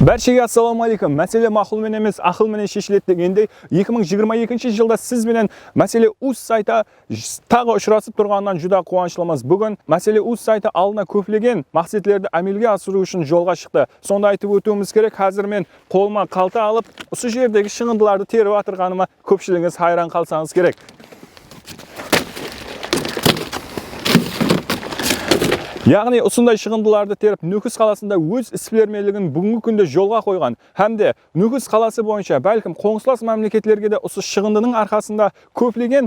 Barchaga assalomu alaykum. Masala ma'qul men emas, aql bilan shishiladi deganda 2022-yilda siz bilan Masala uz sayti tag'i uchrasib turganidan juda quvonchliman. Bugun Masala uz sayti aldina ko'plagan maqsadlarni amalga oshirish uchun yo'lga chiqdi. Sonda aytib o'tishimiz kerak, hozir men qo'lma qalta olib, o'sha yerdagi shig'indilarni terib o'tirganimga ko'pchiligingiz hayron qolsangiz kerak. Ya'ni usunday shig'indilarni terib Nukus qalasida o'z isblermenligini bugungi kunda yo'lga qo'ygan hamda Nukus qalasi bo'yicha balkim qo'ng'islos mamlakatlarga o'sha shig'indining orqasida ko'plagan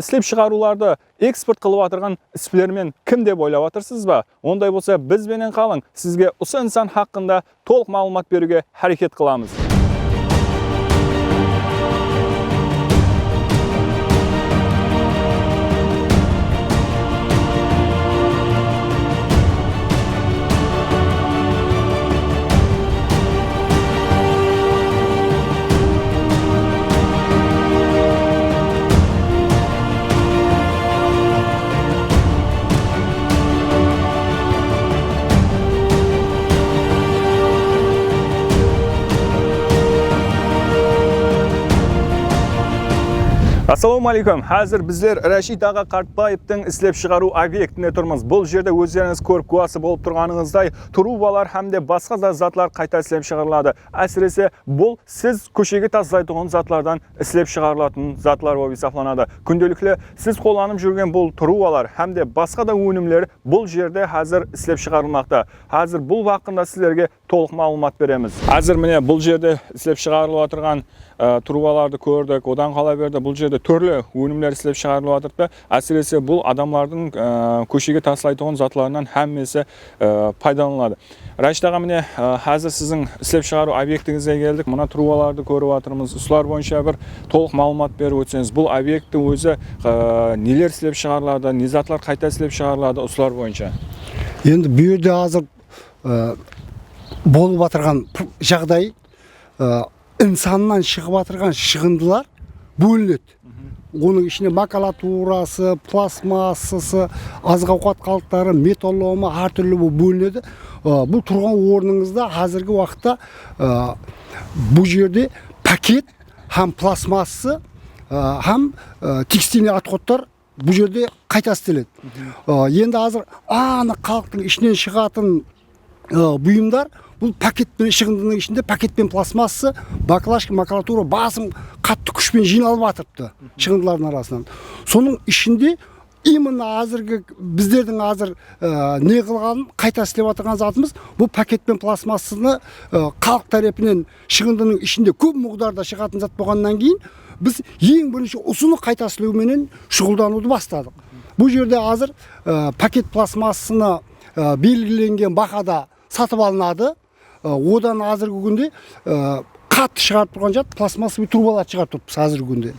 ishlab chiqaruvlarda eksport qilib o'tirgan isblermen kim deb o'ylab o'tirsizmi? Unday bo'lsa biz bilan qoling, sizga o'sha inson haqida to'liq ma'lumot berishga harakat qilamiz. Assalomu alaykum. Hozir bizlar Rashid Ağa Qartbayevning ishlab chiqaruv obyektida turibmiz. Bu yerda o'zingiz ko'rib guvohi bo'lib turganingizday trubalar hamda boshqa zotlar qayta ishlab chiqariladi. Asrisi bu siz ko'chaga tashlaydigan zotlardan ishlab chiqariladigan zotlar bo'lib hisoblanadi. Kundalikli siz qo'llanib yurgan bu trubalar hamda boshqa da unumlar bu yerda hozir ishlab chiqarilmoqda. Hozir bu vaqtda sizlarga to'liq ma'lumot beramiz. Hozir mana bu yerda ishlab chiqarilib o'tirgan trubalarni ko'rdik. Odan qolaverdi bu yerda turli unumlar ishlab chiqarilyapti. Asrisi bu odamlarning ko'chaga tashlaydigan zotlardan hammasi foydalaniladi. Rashid aka, mana hozir sizning ishlab chiqaruv obyektingizga keldik. Mana trubalarni ko'rib o'tiramiz. Ular bo'yicha bir to'liq ma'lumot berib o'tsangiz, bu obyektning o'zi nelar ishlab chiqariladi, nizatlar qayta ishlab chiqariladi, ular bo'yicha. Endi bu yerda hozir bo'lib o'tirgan жағдай insondan chiqib o'tirgan shig'indilar bo'linadi. Onun içinde makulaturası, plasmassası, azqavqat qaldiqlari, metalloma har türlü bu bölünеді. Bu turgan o'rningizda hozirgi vaqtda bu yerda paket ham plasmassa ham tekstilniy отходтар bu yerda qayta istiladi. Endi hozir aniq xalqning ishdan chiqатын buyumlar bu paketpен shig'indining içinde paketpен plasmassa, baklashka, makulatura basım qattiq kuchpен жиналып атырыпты shig'indilarning arasынан. Soның ішінде именно hozirgi bizlerдің hozir ne qilganын qayta ishlab отырған zatımız bu paketpен plasmassаны xalq tarafından shig'indining içinde ko'p miqdorda chiqатын zat bo'lgandan keyin biz eng birinchi usuni qayta ishlaumenен shug'ullanуды bastadық. Bu yerda hozir paket plasmassаны belgilenген бағада сатып алынады. Одан hozirgi kunda қатты шығарып тұрған жат пластмассовый трубалар шығарып тұрмыз hozirgi kunda.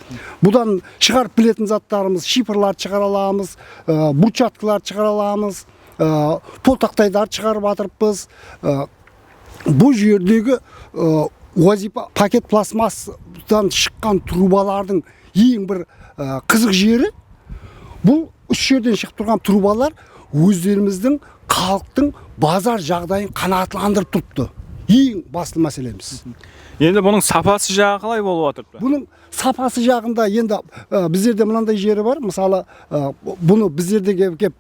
Бұдан шығарып білетін заттарымыз, шифрлар шығара аламыз, бурчаткалар шығара аламыз, полтақтайлар шығарып жатырмыз. Бұл жердегі вазипа пакет пластмассадан шыққан трубалардың ең бір қызық жері бұл үш жерден шығып тұрған трубалар өздеріміздің халықтың базар жағдайын қанағаттандырып тұрыпты. Ең басты мәселеміз. Енді бұның сапасы жағы қалай болып отырды? Бұның сапасы жағында енді біздерде мынандай жері бар. Мысалы, бұны біздерде кеп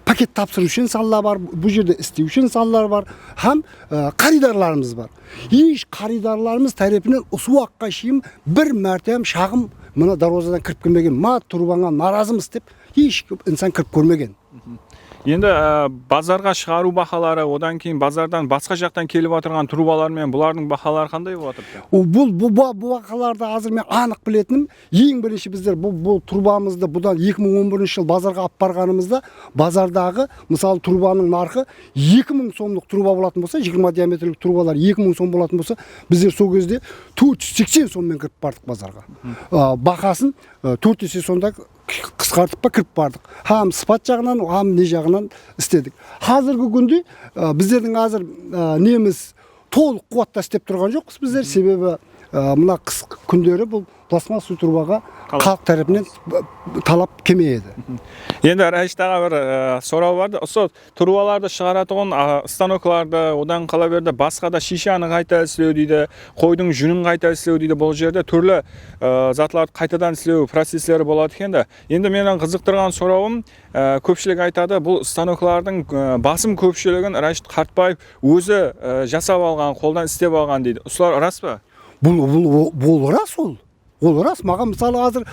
пакет тапсыру үшін салалар бар, бұл жерде істеу үшін салалар бар, һәм қаридарларымыз бар. Еш қаридарларымыз тарапынан осы уақытқа шейін бір мәрте шағым мына дарвозадан кіріп келмеген, ма трубаңа наразымыз деп еш инсан кіріп көрмеген. Енді базарға шығару бағалары, одан кейін базардан басқа жақтан келіп отырған трубалар мен бұлардың бағалары қандай болып отыр? Бұл бағаларды hozir мен анық білетінім, ең бірінші біздер бұл трубамызды бұдан 2011 жыл базарға алып барғанымызда, базардағы мысалы трубаның нарқы 2000 сомдық труба болатын болса, 20 диаметрлік трубалар 2000 сом болатын болса, біздер сол кезде 480 соммен кіріп бардық базарға. Бағасын 4 есе сонда қысқартып па кіріп бардық. Хам сыпат жағынан, хам не жағынан істедік. Қазіргі күнде біздердің hozir неміз толық қуатта істеп тұрған жоқпыз біздер, себебі мына қыс күндері бұл пластмасса трубаға халық тарапынан талап кемейеді. Енді Рәшиттаға бір сұрау барды. Осы трубаларды шығаратығын станокларды, одан қала берді басқа да шишаны қайта істеу дейді, қойдың жүнін қайта істеу дейді. Бұл жерде түрлі затларды қайтадан істеу процестері болады екен де. Енді менің қызықтырған сұрауым, көпшілік айтады, бұл станоклардың басым көпшілігін Рәшит Қартбаев өзі жасап алған, қолдан істеп алған дейді. Осылар рас па? Бұл рас ол. Ол рас. Маған мысалы азыр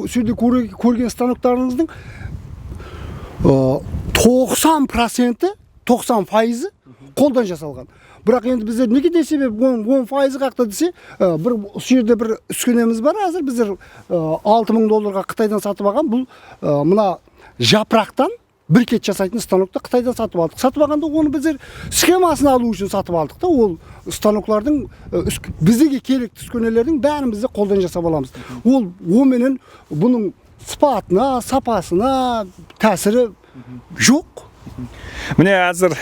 сөйде көрген станоктарыңыздың 90% қолдан жасалған. Бірақ енді біздер неге десе 10% қақта десе, бір жерде бір үскенеміз бар. Азыр біздер $6,000 Қытайдан сатып алған. Бұл мына жапырақтан брикет жасайтын станокты Қытайдан сатып алдық. Сатып алғанда оны біздер схемасын алу үшін сатып алдық та, ол станоклардың бізге керекті үскенелердің бәрін бізде қолдан жасап аламыз. Ол оменен бұның сыпатына, сапасына тәсірі жоқ. Міне әзір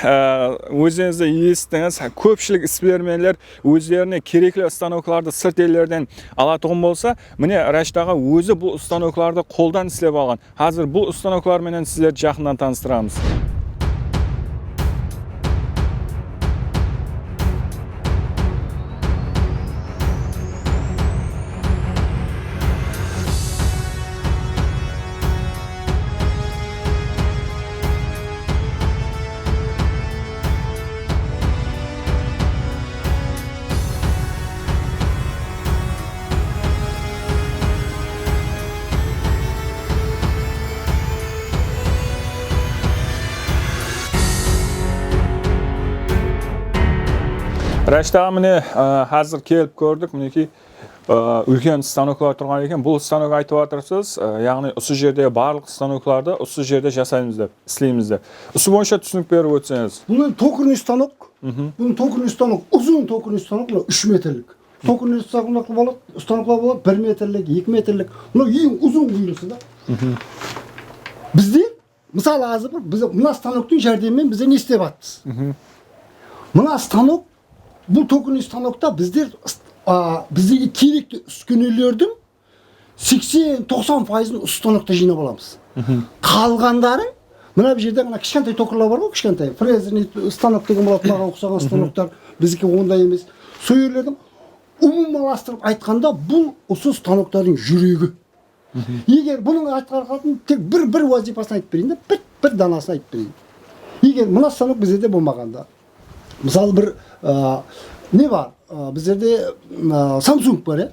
өздеріңізді естіңіз, көпшілік ісперлермендер өздеріне керекті станокларды сырт елдерден алатұғын болса, міне Рәшиттаға өзі бұл станокларды қолдан істеп алған. Қазір бұл станокларменен сіздерді жақыннан таныстырамыз. Рәшиттаға міне қазір келіп көрдік, мінекей үлкен станоклар тұрған екен. Бұл станок айтып отырсыз, яғни осы жерде барлық станокларды осы жерде жасаймыз деп, істейміз деп. Осы бойынша түсінік беріп өтсеңіз. Бұл токарный станок. Бұл токарный станок, ұзын токарный станок, 3 метрлік. Токарный станоклар болады 1 метрлік, 2 метрлік. Мына ең ұзын бұйрысы да. Бізде мысалы азыр мына станоктың жәрдемімен бізде не істеп атпыз. Мына станок, бұл токарный станокта біздер біздегі керекті үскенелердің 80-90%-ын осы станокта жинап аламыз. Қалғандарын мына жерде кішкентай токарлар бар ғой, кішкентай фрезерный станок деген болады, маған ұқсаған станоктар, біздікі ондай емес. Сол жерлердің умумаластырып айтқанда бұл осы станоктардың жүрегі. Егер бұның айтқанын тек бір вазифасын айтып берейін де, бір данасын айтып берейін. Егер мына станок біздерде болмағанда, мысалы бір не бар? Біздерде Samsung бар,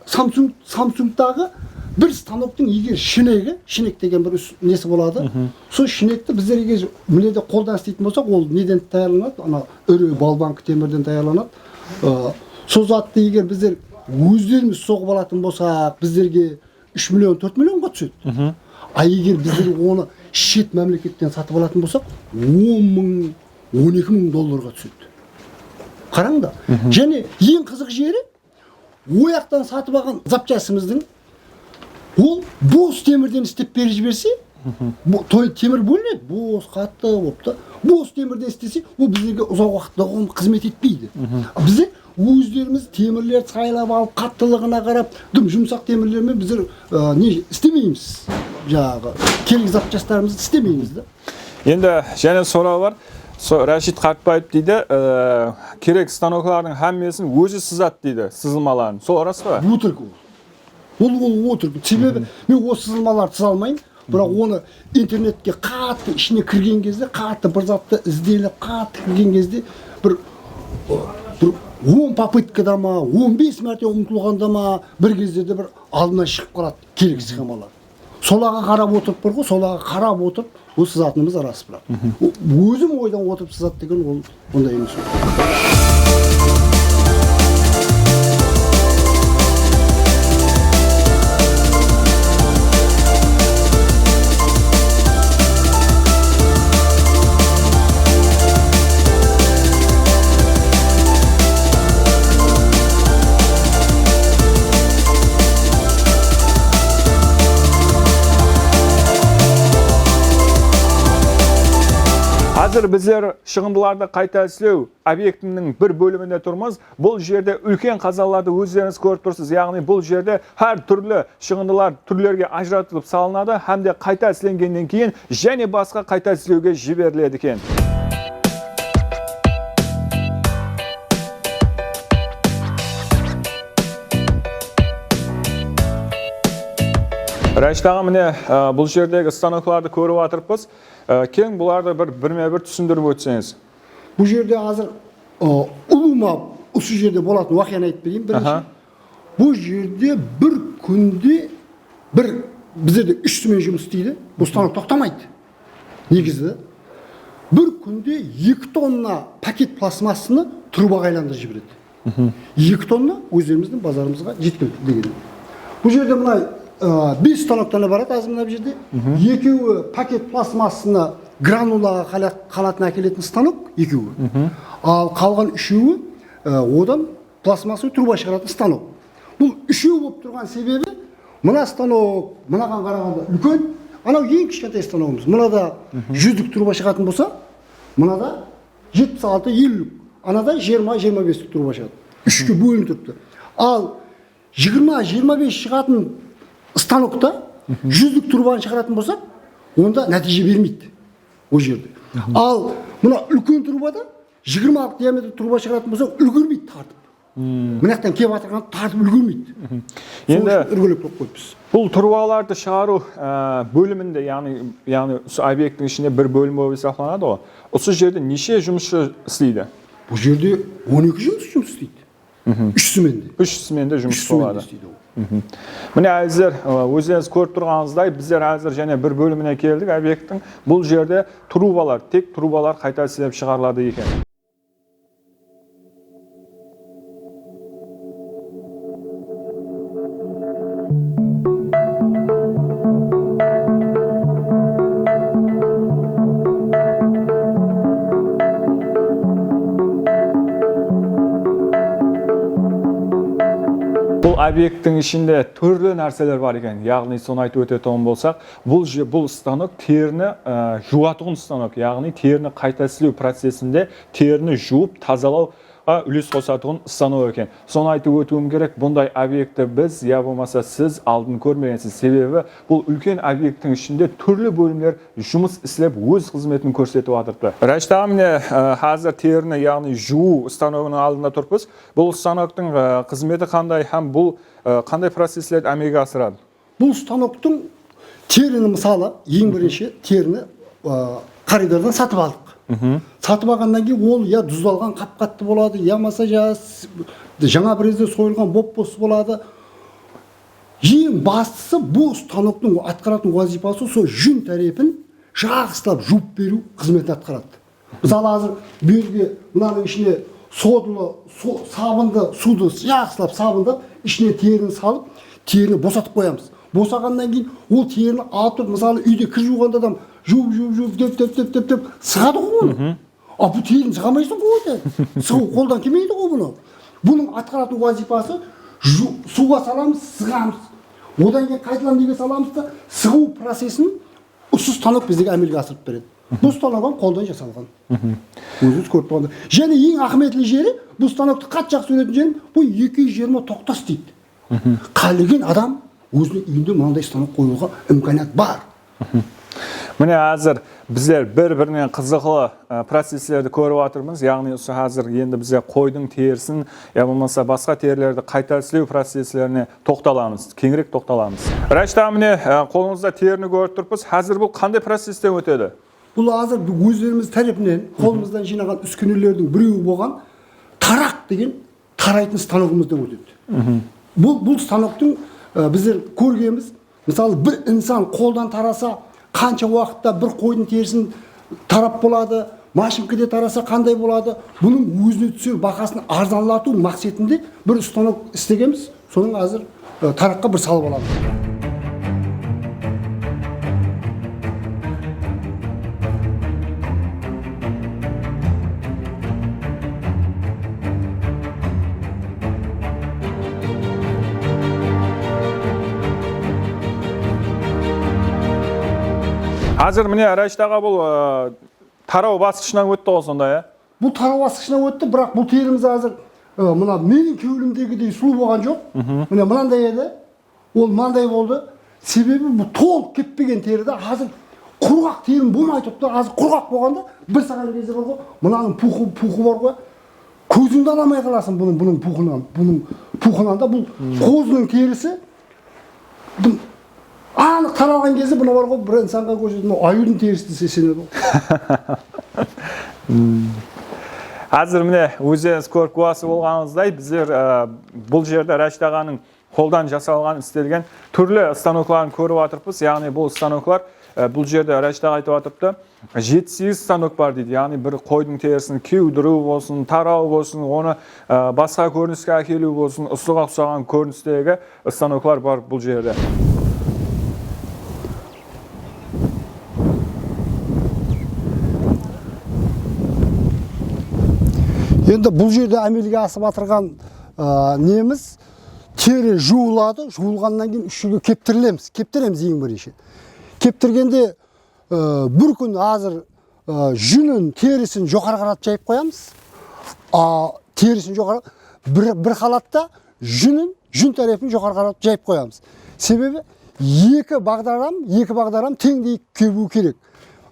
Samsungтағы бір станоктың егер шинек деген бір несі болады, сол шинекті біздер егер мінеде қолдан істейтін болсақ, ол неден таярланады? Ана үрі балбанк темірден таярланады. Сол затты егер біздер өздеріміз соғып алатын болсақ, біздерге 3 миллион, 4 миллионға түседі. А егер біздер оны шет мемлекеттен сатып алатын болсақ, 10,000, 12,000 долларға түседі. Қараңда. Және ең қызық жері, ояқтан сатып алған запчастьіміздің ол бос темірден істеп беріп жіберсе, темір бөлінеді, бос, қатты болыпты. Бос темірден істесе, ол біздерге ұзақ уақытта қызмет етпейді. Біздер өздеріміз темірлер сайлап алып, қаттылығына қарап, жұмсақ темірлермен біздер не істемейміз. Жаңағы керек запчастьтарымызды істемейміз да. Енді және сұрау бар. Рәшит Қартбаев дейді, керек станоклардың әммесін өзі сызат дейді, сызылмаларын. Сол рас па? Өтірік ол. Ол өтірік. Себебі мен осы сызылмаларды сыза алмайын, бірақ оны интернетке қатты ішіне кірген кезде, қатты бір затты ізденіп, қатты кірген кезде бір 10 попыткада ма, 15 мәрте ұмтылғанда ма, бір кезде де бір алдына шығып қалады керек схемалар. Солаға қарап отырып бар ғой, солаға қарап отырып, ол сызатынымыз рас бірақ. Өзім ойдан отырып сызат деген ол ондай емес. Hazır bizler шығындыларды қайта әсілеу объектінің бір бөлімінде тұрмыз. Бұл жерде үлкен қазаларды өздеріңіз көріп тұрсыз. Яғни бұл жерде әр түрлі шығындылар түрлерге ажыратылып салынады, һәм де қайта әсіленгеннен кейін және басқа қайта әсілеуге жіберіледі екен. Рәшит аға, міне бұл жердегі станокларды көріп отырмыз. Кең бұларды бірме-бір түсіндіріп өтсеңіз. Бұл жерде азыр ұлыма осы жерде болатын уақияны айтып берейін бірінші. Бұл жерде бір күнде біздерде 3 сумен жұмыс істейді. Бұл станок тоқтамайды. Негізі бір күнде 2 тонна пакет пластмассаны трубаға айландырып жібереді. 2 тонна өздеріміздің базарымызға жеткілікті деген. Бұл жерде мынай 5 станоктан барады азыр мына жерде. Екеуі пакет пластмассаны гранулаға қалатын әкелетін станок, екеуі. Ал қалған үшеуі одан пластмассы труба шығаратын станок. Бұл үшеу болып тұрған себебі мына станок мынаған қарағанда үлкен, анау ең кішкентай станогымыз. Мынада 100-лік труба шығатын болса, мынада 76-50, анада 20-25 труба шығады. Үшке бөлініп тұрыпты. Ал 20-25 шығатын станокта 100-лік трубаны шығаратын болса, онда нәтиже бермейді о жерде. Ал мына үлкен трубада 20-лық диаметр труба шығаратын болса, үлгермейді тартып. Мынақтан кеп атырған тартып үлгермейді. Енді үлгілеп болып қойыппыз. Бұл трубаларды шығару бөлімінде, яғни объекттің ішінде бір бөлім болып есептелінеді ғой. Осы жерде неше жұмысшы істейді? Бұл жерде 12 жұмыс істейді. 3 сменде жұмыс болады. Міне әзір өздеріңіз көріп тұрғаныңыздай, біздер әзір және бір бөліміне келдік объекттің. Бұл жерде трубалар, тек трубалар қайта әсілеп шығарылады екен. Бұл объекттің ішінде түрлі нәрселер бар екен. Яғни соны айтып өтетін болсақ, бұл станок теріні жуатығын станок, яғни теріні қайта әсілеу процесінде теріні жуып тазалауға үлес қосатығын станок екен. Соны айтып өтуім керек, бұндай объектті біз, я болмаса сіз алдын көрмегенсіз. Себебі бұл үлкен объекттің ішінде түрлі бөлімдер жұмыс істеп өз қызметін көрсетіп отырды. Рәшит аға, міне қазір теріні, яғни жуу станогының алдында тұрмыз. Бұл станоктың қызметі қандай, һәм бұл қандай процестерді әмеге асырады? Бұл станоктың теріні, мысалы, ең бірінші теріні коридордан сатып алдық. Сатып алғаннан кейін ол я тұздалған қап-қатты болады, я маса жаңа бірізде сойылған боп-бос болады. Ең бастысы бұл станоктың атқаратын вазифасы сол жүн тәрепін жақсылап жуып беру қызметін атқарады. Мысалы азыр берге мынаның ішіне сабынды суды жақсылап сабындап, ішіне теріні салып, теріні босатып қоямыз. Босағаннан кейін ол теріні алып тұрып, мысалы үйде кір жуғанда адам жуып деп сығады ғой оны. Бұл теріні сығамайсың ғой, сығу қолдан келмейді ғой бұны. Бұның атқаратын вазифасы суға саламыз, сығамыз. Одан кейін қайтадан неге саламыз да сығу процесін осы станок біздегі әмелге асырып береді. Бұл станок қолдан жасалған. Өзіңіз көріп тұрғанда. Және ең ахметлі жері, бұл станокты қатты жақсы көретін жерім, бұл 220 тоқтас дейді. Қалеген адам өзінің үйінде мынандай станок қоюға имканият бар. Міне әзір біздер бір-бірінен қызықлы процестерді көріп отырмыз. Яғни қазір енді бізде қойдың терісін, я болмаса басқа терілерді қайта әсілеу процестеріне тоқталамыз, кеңірек тоқталамыз. Рәшит аға, міне қолыңызда теріні көріп тұрмыз. Қазір бұл қандай процестен өтеді? Бұл азыр өздеріміз тарапынан қолымыздан жинаған үскенелердің біреуі болған тарақ деген тарайтын станогымыздан өтеді. Бұл станоктың біздер көргенбіз, мысалы бір инсан қолдан тараса қанша уақытта бір қойдың терісін тарап болады, машинкеде тараса қандай болады, бұның өзіне түсер бағасын арзанлату мақсатында бір станок істегенбіз, соның азыр тараққа бір салып аламыз. Қазір міне Рәшит аға бұл тарау басқышынан өтті ғой сонда, иә? Бұл тарау басқышынан өтті, бірақ бұл теріміз қазір мына менің кеуілімдегідей сұлу болған жоқ. Міне мынандай еді, ол мынандай болды. Себебі бұл толық кетпеген теріде қазір құрғақ терім болмай тұрды. Қазір құрғақ болғанда бір саған кезде бар ғой, мынаның пухы бар ғой. Көзіңді аламай қаласың бұның пухынан да. Бұл қозының терісі анық таралған кезде бұны бар ғой, бір инсанға көрсететін аюдың терісі десе сенеді. Қазір міне өздеріңіз көріп куәсі болғаныңыздай, біздер бұл жерде Рәшит ағаның қолдан жасалған істелген түрлі станокларын көріп отырмыз. Яғни бұл станоклар бұл жерде Рәшит аға айтып отырыпты, 7-8 станок бар дейді. Яғни бір қойдың терісін кеудіру болсын, тарау болсын, оны басқа көрініске әкелу болсын, ұсыға ұқсаған көріністегі станоклар бар бұл жерде. Енді бұл жерде әмелге асып атырған неміз тері жуылады, жуылғаннан кейін үш жерге кептіреміз ең бірінші. Кептіргенде бір күн азыр жүнін, терісін жоғары қаратып жайып қоямыз. Терісін жоғары, бір қалатта жүн тарапын жоғары қаратып жайып қоямыз. Себебі екі бағдарам теңдей кебу керек.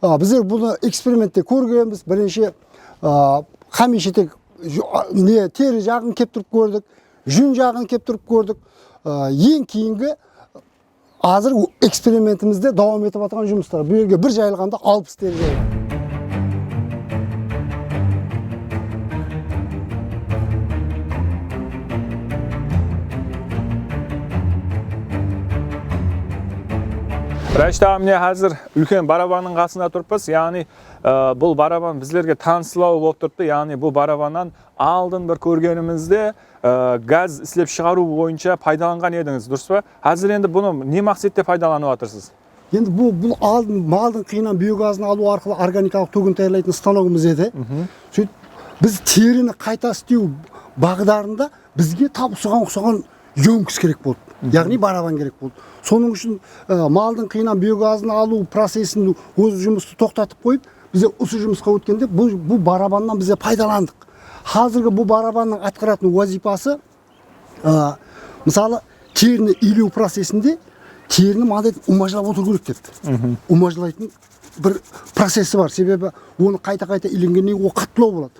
Біздер бұны экспериментте көргенбіз. Бірінші қамешетек тері жағын кептіріп көрдік, жүн жағын кептіріп көрдік. Ең кейінгі азыр экспериментімізде давам етіп атқан жұмыстар. Бұл жерге бір жайылғанда 60 тері жайылған. Рәшит аға, міне қазір үлкен барабанның қасында тұрпыз. Яғни бұл барабан біздерге танысылау болып тұрыпты. Яғни бұл барабаннан алдын бір көргенімізде газ істеп шығару бойынша пайдаланған едіңіз, дұрыс па? Қазір енді бұны не мақсатта пайдаланып жатырсыз? Енді бұл малдың қиынан биогазын алу арқылы органикалық төгін тағайлайтын станогымыз еді. Біз теріні қайта істеу бағдарында бізге тап ұқсаған емкіс керек болды. Яғни барабан керек болды. Соның үшін малдың қиынан биогазын алу процесін өз жұмысты тоқтатып қойып, бізде осы жұмысқа өткенде бұл барабаннан бізде пайдаландық. Қазіргі бұл барабанның атқаратын вазипасы, мысалы, теріні илеу процесінде теріні маңдай умажлап отыру керек деді. Умажлайтын бір процесі бар. Себебі оны қайта-қайта иленгеннен ол қаттылау болады.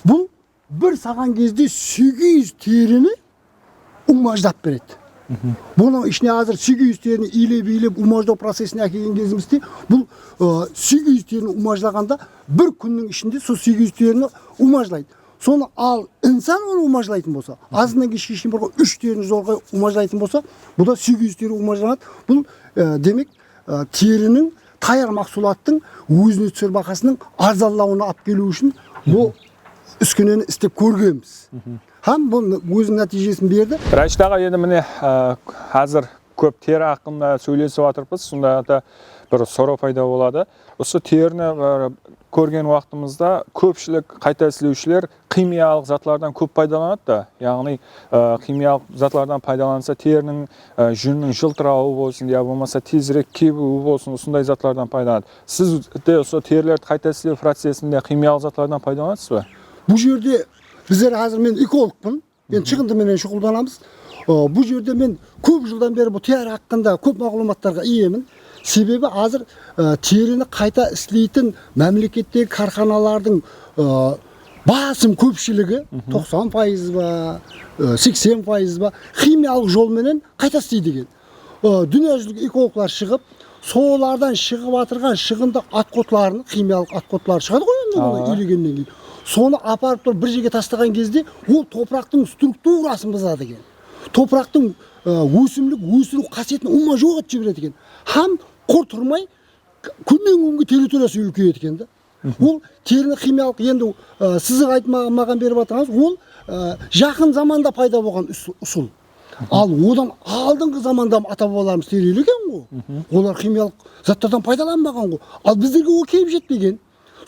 Бұл бір саған кезде 800 теріні умаждап береді. Бұның ішіне азыр 800 теріні илеп умаждау процесіне әкелген кезімізде, бұл 800 теріні умажлағанда бір күннің ішінде сол 800 теріні умажлайды. Соны ал инсан оны умажлайтын болса, азынан кешке шейін бір 3 теріні зорға умажлайтын болса, бұл да 800 тері умажланады. Бұл демек терінің таяр мақсулаттың өзіне түсер бағасының арзанлауына алып келу үшін бұл үскенені істеп көргенбіз. Бұл өзінің нәтижесін берді. Рәшит аға, енді міне қазір көп тері хақында сөйлесіп отырмыз. Сонда да бір сұрау пайда болады. Осы теріні көрген уақытымызда көпшілік қайта істеушілер химиялық затлардан көп пайдаланады да. Яғни химиялық затлардан пайдаланса терінің жүннің жылтырауы болсын, я болмаса тезірек кебуі болсын, осындай затлардан пайдаланады. Сіз де осы терілерді қайта істеу процесінде химиялық затлардан пайдаланасыз ба? Бұл жерде біздер қазір мен экологпын, мен шығындыменен шұғылданамыз. Бұл жерде мен көп жылдан бері бұл тері хақында көп мағлұматтарға иемін. Себебі қазір теріні қайта істейтін мемлекеттегі карханалардың басым көпшілігі 90% ба, 80% ба химиялық жолменен қайта істейді деген. Дүниежүзілік экологлар шығып, солардан шығып атырған шығынды атқотларын, химиялық атқотлар шығады ғой енді үйлегеннен кейін. Соны апарып тұрып бір жерге тастаған кезде ол топырақтың структурасын бұзады екен. Топырақтың өсімлік өсіру қасиетін ұма жоқ етіп жібереді екен. Хам құр тұрмай күннен күнге территориясы үлкейеді екен. Ол теріні химиялық, енді сіздің айтмаған беріп жатырсыз, ол жақын заманда пайда болған ұсыл. Ал одан алдыңғы заманда ата-бабаларымыз терілі екен ғой. Олар химиялық заттардан пайдаланбаған ғой. Ал біздерге ол келіп жетпеген.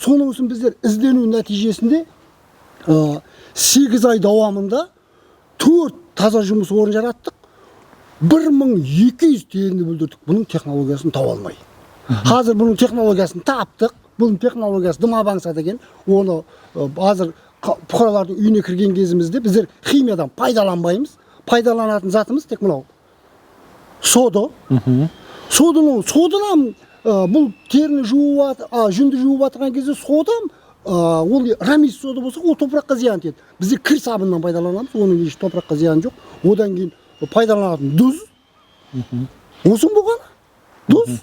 Соның үшін біздер іздену нәтижесінде 8 ай давамында 4 таза жұмыс орын жараттық. 1200 теріні бүлдірдік. Бұның технологиясын таба алмай. Қазір бұның технологиясын таптық. бұл технологиясы дым абаңса деген, оны азыр бұқаралардың үйіне кірген кезімізде біздер химиядан пайдаланбаймыз. Пайдаланатын затымыз тек мынау сода. Содан бұл теріні жуып, жүнді жуып атырған кезде содан ол рамис сода болса, ол топыраққа зиян тиеді. Бізде кір сабыннан пайдаланамыз, оның еш топыраққа зиян жоқ. Одан кейін пайдаланатын тұз. Осы болған тұз.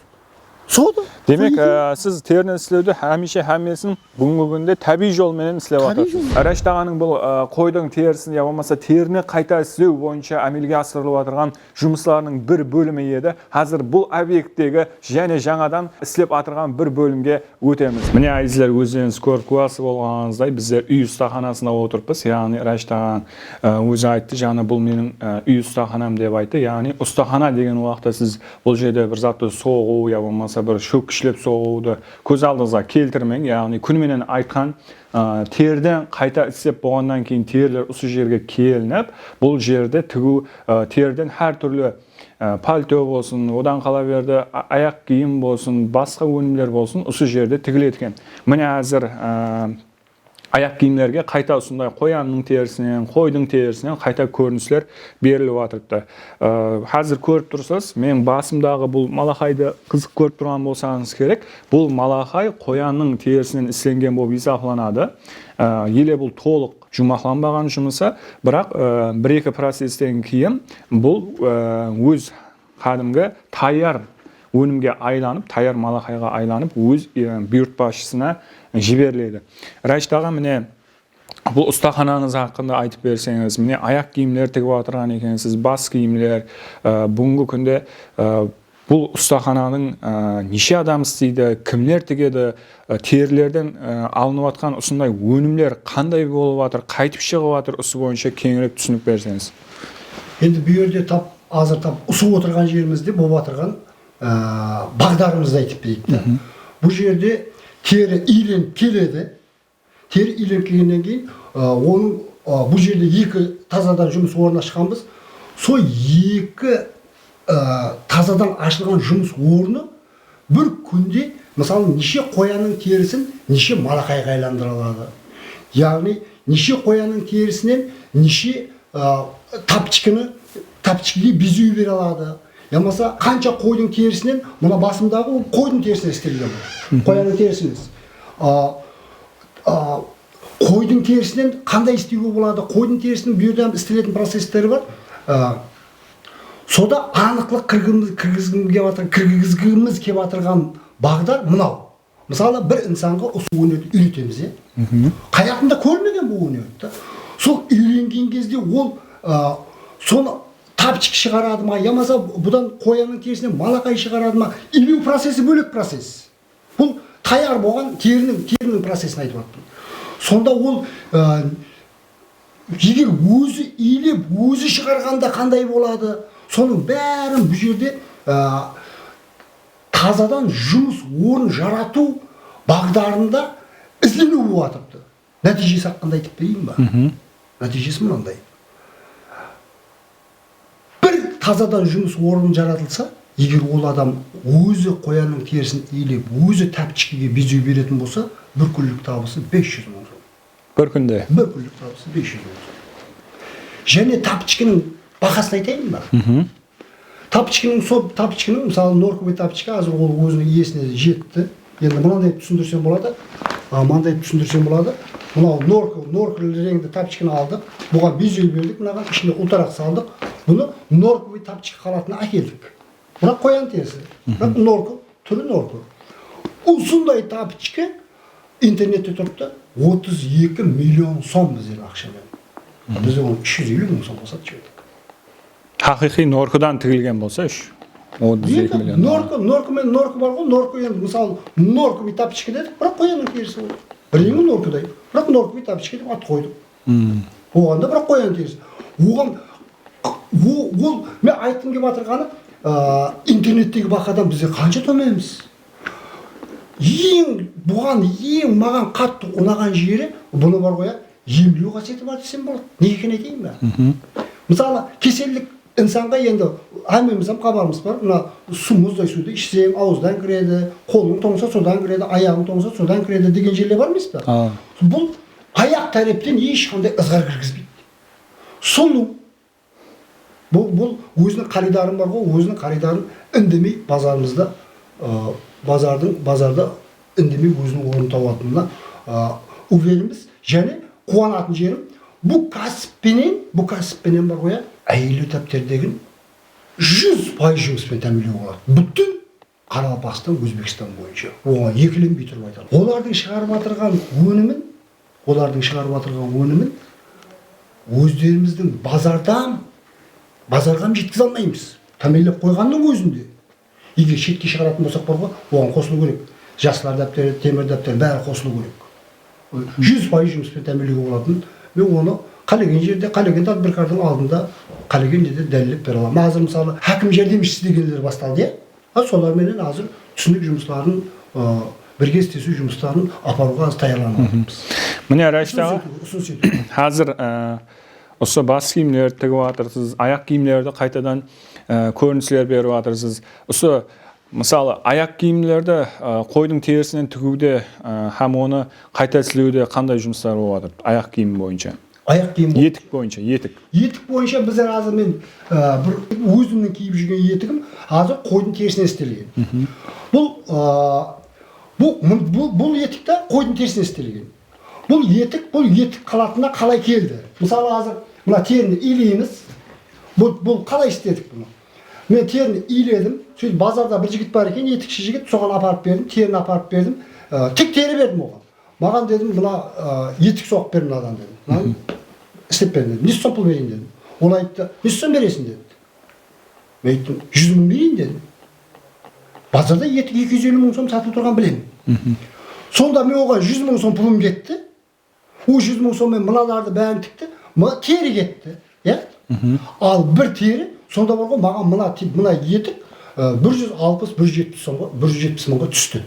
Сода. Демек, сіз теріні істеуді әмешін бүгінгі күнде табиғи жолмен істеп жатырсыз. Рашид ағаның бұл қойдың терісін, я болмаса теріні қайта істеу бойынша әмелге асырылып отырған жұмыстарының бір бөлімі еді. Қазір бұл объекттегі және жаңадан істеп отырған бір бөлімге өтеміз. Міне айзілер, өздеріңіз көріп куәсі болғаныңыздай, біздер үй ұстаханасында отырмыз. Яғни Рашид ағаң өзі айтты, жаңа бұл менің үй ұстаханам деп айтты. Яғни ұстахана деген уақытта сіз бұл жерде бір затты соғу, я болмаса бір шөккішілеп соғуды көз алдыңызға келтірмең. Яғни күніменен айтқан теріден қайта істеп болғаннан кейін терілер осы жерге келініп, бұл жерде тігу теріден әр түрлі пальто болсын, одан қала берді аяқ киім болсын, басқа өнімдер болсын, осы жерде тігілеткен. Міне әзір аяқ киімлерге қайта осындай қоянның терісінен, қойдың терісінен қайта көріністер беріліп жатырды. Қазір көріп тұрсыз, мен басымдағы бұл малахайды қызық көріп тұрған болсаңыз керек. Бұл малахай қоянның терісінен істелген болып есептелінеді. Еле бұл толық жұмақланбаған жұмысы, бірақ бір-екі процестен кейін бұл өз кәдімгі таяр өнімге айланып, таяр малахайға айланып, өз бұйыртпашысына жіберіледі. Рашид аға, міне бұл ұстаханаңыз хақында айтып берсеңіз, міне аяқ киімдер тігіп отырған екенсіз, бас киімдер, бүгінгі күнде бұл ұстахананың неше адам істейді, кімдер тігеді, терілерден алынып жатқан осындай өнімдер қандай болып жатыр, қайтып шығып жатыр, осы бойынша кеңірек түсінік берсеңіз. Енді бұл жерде азыр ұсып отырған жерімізде болып отырған бағдарымызды айтып берейік. Бұл жерде тері иленіп келеді. Тері иленіп келгеннен кейін, оның бұл жерде екі тазадан жұмыс орнына шыққанбыз. Сол екі тазадан ашылған жұмыс орны бір күнде, мысалы, неше қоянның терісін неше малахайға айландыра алады. Яғни, неше қоянның терісінен неше тапчикіге безүй бере алады. Ямаса қанша қойдың терісінен, мына басымдағы қойдың терісінен істелген бұл. Қоянның терісінен. Қойдың терісінен қандай істеуге болады? Қойдың терісінің бұл жерде істелетін процестері бар. Сода анықлық кіргізгіміз кеп атырған бағдар мынау. Мысалы, бір инсанға осы өнерді үйретеміз. Қаяқында көрмеген бұл өнерді. Сол үйренген кезде ол соны тапчик шығарады ма, ямаса бұдан қоянның терісінен малақай шығарады ма, илеу процесі бөлек процесс. Бұл таяр болған терінің процесін айтып жатырмын. Сонда ол егер өзі илеп, өзі шығарғанда қандай болады, соның бәрін бұл жерде тазадан жұмыс орын жарату бағдарында іздену болып жатырды. Нәтижесі қандай айтып берейін ба? Нәтижесі мынандай. Тазадан жұмыс орын жаратылса, егер ол адам өзі қоянның терісін илеп, өзі тапчикіге безеу беретін болса, бір күнлік табысы 500 мың сом. Бір күнде? Бір күнлік табысы 500 мың сом. Және тапчикінің бағасын айтайын ба? Тапчикінің, мысалы, норковый тапчика, азыр ол өзінің иесіне жетті. Енді мынандай түсіндірсем болады. Мынау норковый реңді тапчиканы алдық, бұған безеу бердік, мынаған ішінде ұлтарақ салдық. Бұны норковый тапчик қалатына әкелдік. Бірақ қоян терісі. Бірақ норков, түрі норков. Осындай тапчикы интернетте тұрыпты 32 миллион сом біздер ақшамен. Біз оны 350 мың сом болса жібердік. Хақиқи норкодан тігілген болса 32 миллион. Норко бар ғой, норко енді мысалы норковый тапчики дедік, бірақ қоянның терісі болды. Бірдеңе норкодай. Бірақ норковый тапчики деп ат қойдық. Оғанда бірақ қоян терісі. Оған ол мен айтқым келіп жатырғаны, интернеттегі бақадан бізде қанша төменбіз. Бұған маған қатты ұнаған жері, бұны бар ғой, емдеу қасиеті бар десем болады. Не екенін айтайын ба? Мысалы, кеселдік insonga endi hammamiz ham xabarimiz bor, mana suv muzday suvda ichsang og'izdan kiradi, qo'ling to'ngsa suvdan kiradi, oyog'ing to'ngsa suvdan kiradi degan yerlar bor emasmi? Bu oyoq tarafdan hech qanday izg'ir kirgizmaydi. Suluv bu o'zining xaridorim bor, o'zining xaridorini indamay bozorda indamay o'zining o'rnini topyaptilar. Uverimiz, ya'ni quvonатын yerim bu kasbpenen bor qo'ya, ayli tapterdegin 100% жұмыспен тәмінлеу болады. Бүтін Қарақалпақстан, Өзбекстан бойынша. Оған екіленбей тұрып айтады. Олардың шығарып отырған өнімін өздеріміздің базарға жеткізе алмаймыз. Тәмелеп қойғанның өзінде. Егер шетке шығаратын болсақ бар ғой, оған қосылу керек. Жасылар дәптері, темір дәптері бәрі қосылу керек. 100% жұмыспен тәмінлеуге болатын. Мен оны қалеген жерде, қалеген тадбиркардың алдында, қалеген жерде дәлелеп бере аламын. Қазір мысалы хакім жәрдемшісі дегендер басталды, иә? Соларменен қазір түсінік жұмыстарын, бірге істесу жұмыстарын апаруға таярланып жатырмыз. Міне Рашид аға, қазір осы бас киімдерді тігіп жатырсыз, аяқ киімдерді қайтадан көрінісілер беріп жатырсыз. Осы мысалы аяқ киімдерді қойдың терісінен тігуде һәм оны қайта сілеуде қандай жұмыстар болып жатыр аяқ киім бойынша? Аяқ киім етік бойынша, етік бойынша біздер қазір мен бір өзімнің киіп жүрген етігім қазір қойдың терісінен істелген. Бұл етік те қойдың терісінен істелген. Бұл етік қалатына қалай келді? Мысалы қазір мына теріні илейміз. Бұл қалай істедік бұны? Мен теріні иледім. Сөйтіп базарда бір жігіт бар екен, етікші жігіт, соған апарып бердім, теріні апарып бердім. Тік тері бердім оған. Маған дедім, мына етік соғып бер мынадан дедім. Істеп бердім дедім. Неше сом пұл берейін дедім. Ол айтты, неше сом бересің деді. Мен айттым, 100 мың берейін дедім. Базарда етік 250 мың сом сатылып тұрған білемін. Сонда мен оған 100 мың сом пұлым кетті. О 100 мың соммен мыналарды бәрін тікті. Тері кетті. Ал бір тері, сонда бар ғой, маған мына етік 160-170 мыңға түсті.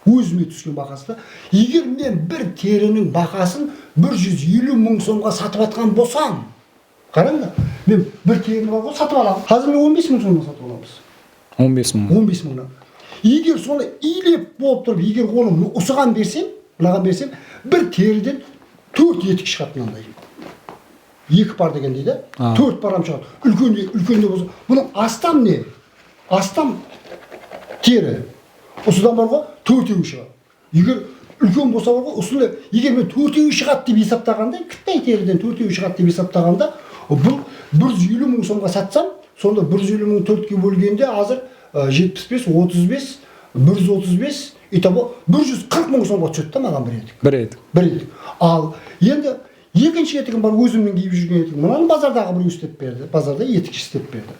Өзіме түскен бағасы. Егер мен бір терінің бағасын 150 мың сомға сатып атқан болсам, қараңдар, мен бір теріні бар ғой, сатып аламын. Қазір мен 15 мың сомға сатып аламыз. 15 мыңнан. Егер соны илеп болып тұрып, егер оны ұсыған берсем, мынаған берсем, бір теріден 4 етік шығады мынандай. 2 пар деген дейді, 4 парам шығады. Үлкенде болса, бұның астам не? Астам тері. Осыдан бар ғой, 4-еуі шығады. Егер үлкен болса бар ғой, осында егер мен 4-еуі шығады деп есептағанда, кіттай теріден 4-еуі шығады деп есептағанда, бұл 150 мың сомға сатсам, сонда 150 мың 4-ке бөлгенде азыр 75, 35, 135, итабы 140 мың сомға түседі да маған бір етік. Ал енді екінші етігім бар, өзімнің киіп жүрген етігім. Мынаны базардағы біреу істеп берді, базарда етікші істеп берді.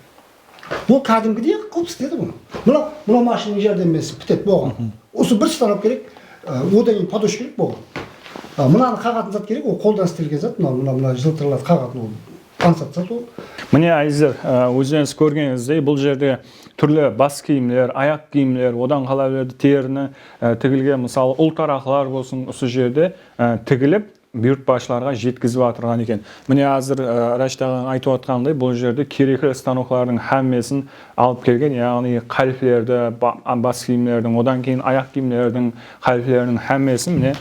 Ол кәдімгідей қылып істеді бұны. Мына машинаның жәрдемімен бітеді болған. Осы бір станок керек, одан кейін подош керек болған. Мынаны қағатын зат керек, ол қолдан істелген зат, мына жылтырлар қағатын ол ансат зат ол. Міне әйіздер, өздеріңіз көргеніңіздей бұл жерде түрлі бас киімлер, аяқ киімлер, одан қалаберді теріні тігілген, мысалы ұлтарақлар болсын, осы жерде тігіліп, бұйыртпашыларға жеткізіп отырған екен. Міне қазір Рашид ағаң айтып отқандай, бұл жерде керекті станоклардың әммесін алып келген, яғни қалфілерді, бас киімлердің, одан кейін аяқ киімлердің қалфілерінің әммесін міне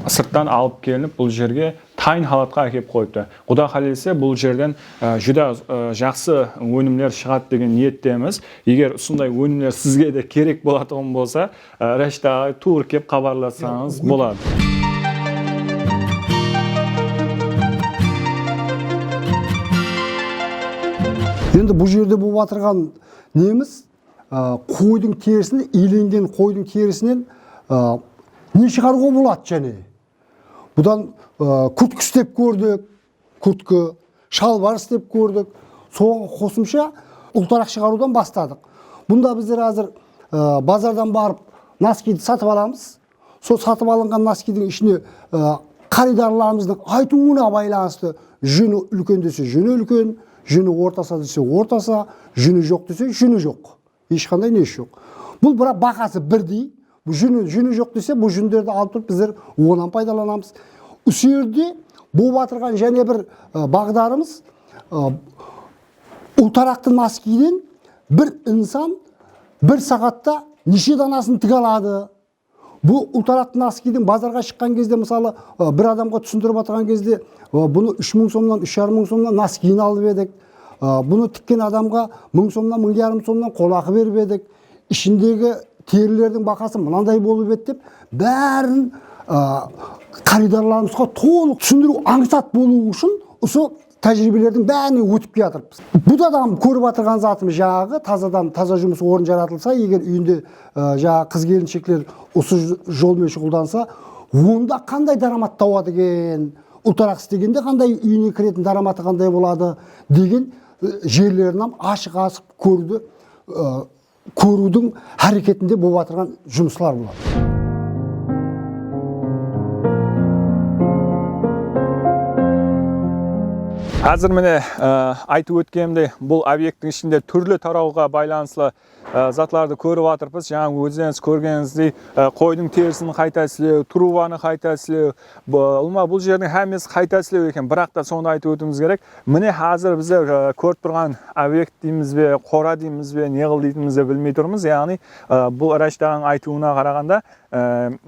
сырттан алып келініп, бұл жерге тайын халатқа әкеп қойыпты. Құда қалесе бұл жерден жүда жақсы өнімлер шығады деген ниеттеміз. Егер сондай өнімлер сізге де керек болатығын болса, Рашид ағай тур кеп хабарласаңыз болады. Енді бұл жерде болып атырған неміз қойдың терісінен, иленген қойдың терісінен не шығаруға болады және. Бұдан күрткі істеп көрдік, күрткі, шалбар істеп көрдік. Соған қосымша ұлтарақ шығарудан бастадық. Бұнда біздер қазір базардан барып носкиді сатып аламыз. Сол сатып алынған носкидің ішіне қаридарларымыздың айтуына байланысты жүні үлкен десе жүні үлкен, жүні ортаса десе ортаса, жүні жоқ десе жүні жоқ. Ешқандай не жоқ. Бұл бірақ бағасы бірдей. Жүні жоқ десе бұл жүндерді алып тұрып біздер онан пайдаланамыз. Осы жерде болып атырған және бір бағдарымыз ұлтарақты носкиден бір инсан бір сағатта неше данасын тіге алады. Бұл ұлтарақты носкиден базарға шыққан кезде, мысалы, бір адамға түсіндіріп отырған кезде, бұны 3000 сомнан, 3500 сомнан носкиін алып едік. Бұны тіккен адамға 1000 сомнан, 1500 сомнан қолақы беріп едік. Ішіндегі терілердің бақасы мынандай болып еді деп, бәрін қаридарларымызға толық түсіндіру, аңсат болу үшін осы тәжірибелердің бәріне өтіп келе жатырмыз. Бұл адам көріп отырған затымыз жаңағы тазадан таза жұмыс орын жаратылса, егер үйінде жаңағы қыз келіншектер осы жолмен шұғылданса, онда қандай дарамат табады екен, ұлтарақ істегенде қандай үйіне кіретін дараматы қандай болады деген жерлерінен ашық көрудің әрекетінде болып отырған жұмыслар болады. Қазір міне айтып өткенімдей, бұл объекттің ішінде түрлі тарауға байланыслы затларды көріп жатырмыз. Жаңа өздеріңіз көргеніңіздей, қойдың терісін қайта сілеу, трубаны қайта сілеу, бұл жердің әмесі қайта сілеу екен, бірақ та соны айтып өтуіміз керек. Міне қазір біздер көріп тұрған объект дейміз бе, қора дейміз бе, не қыл дейтінімізді білмей тұрмыз. Яғни бұл Раштағың айтуына қарағанда,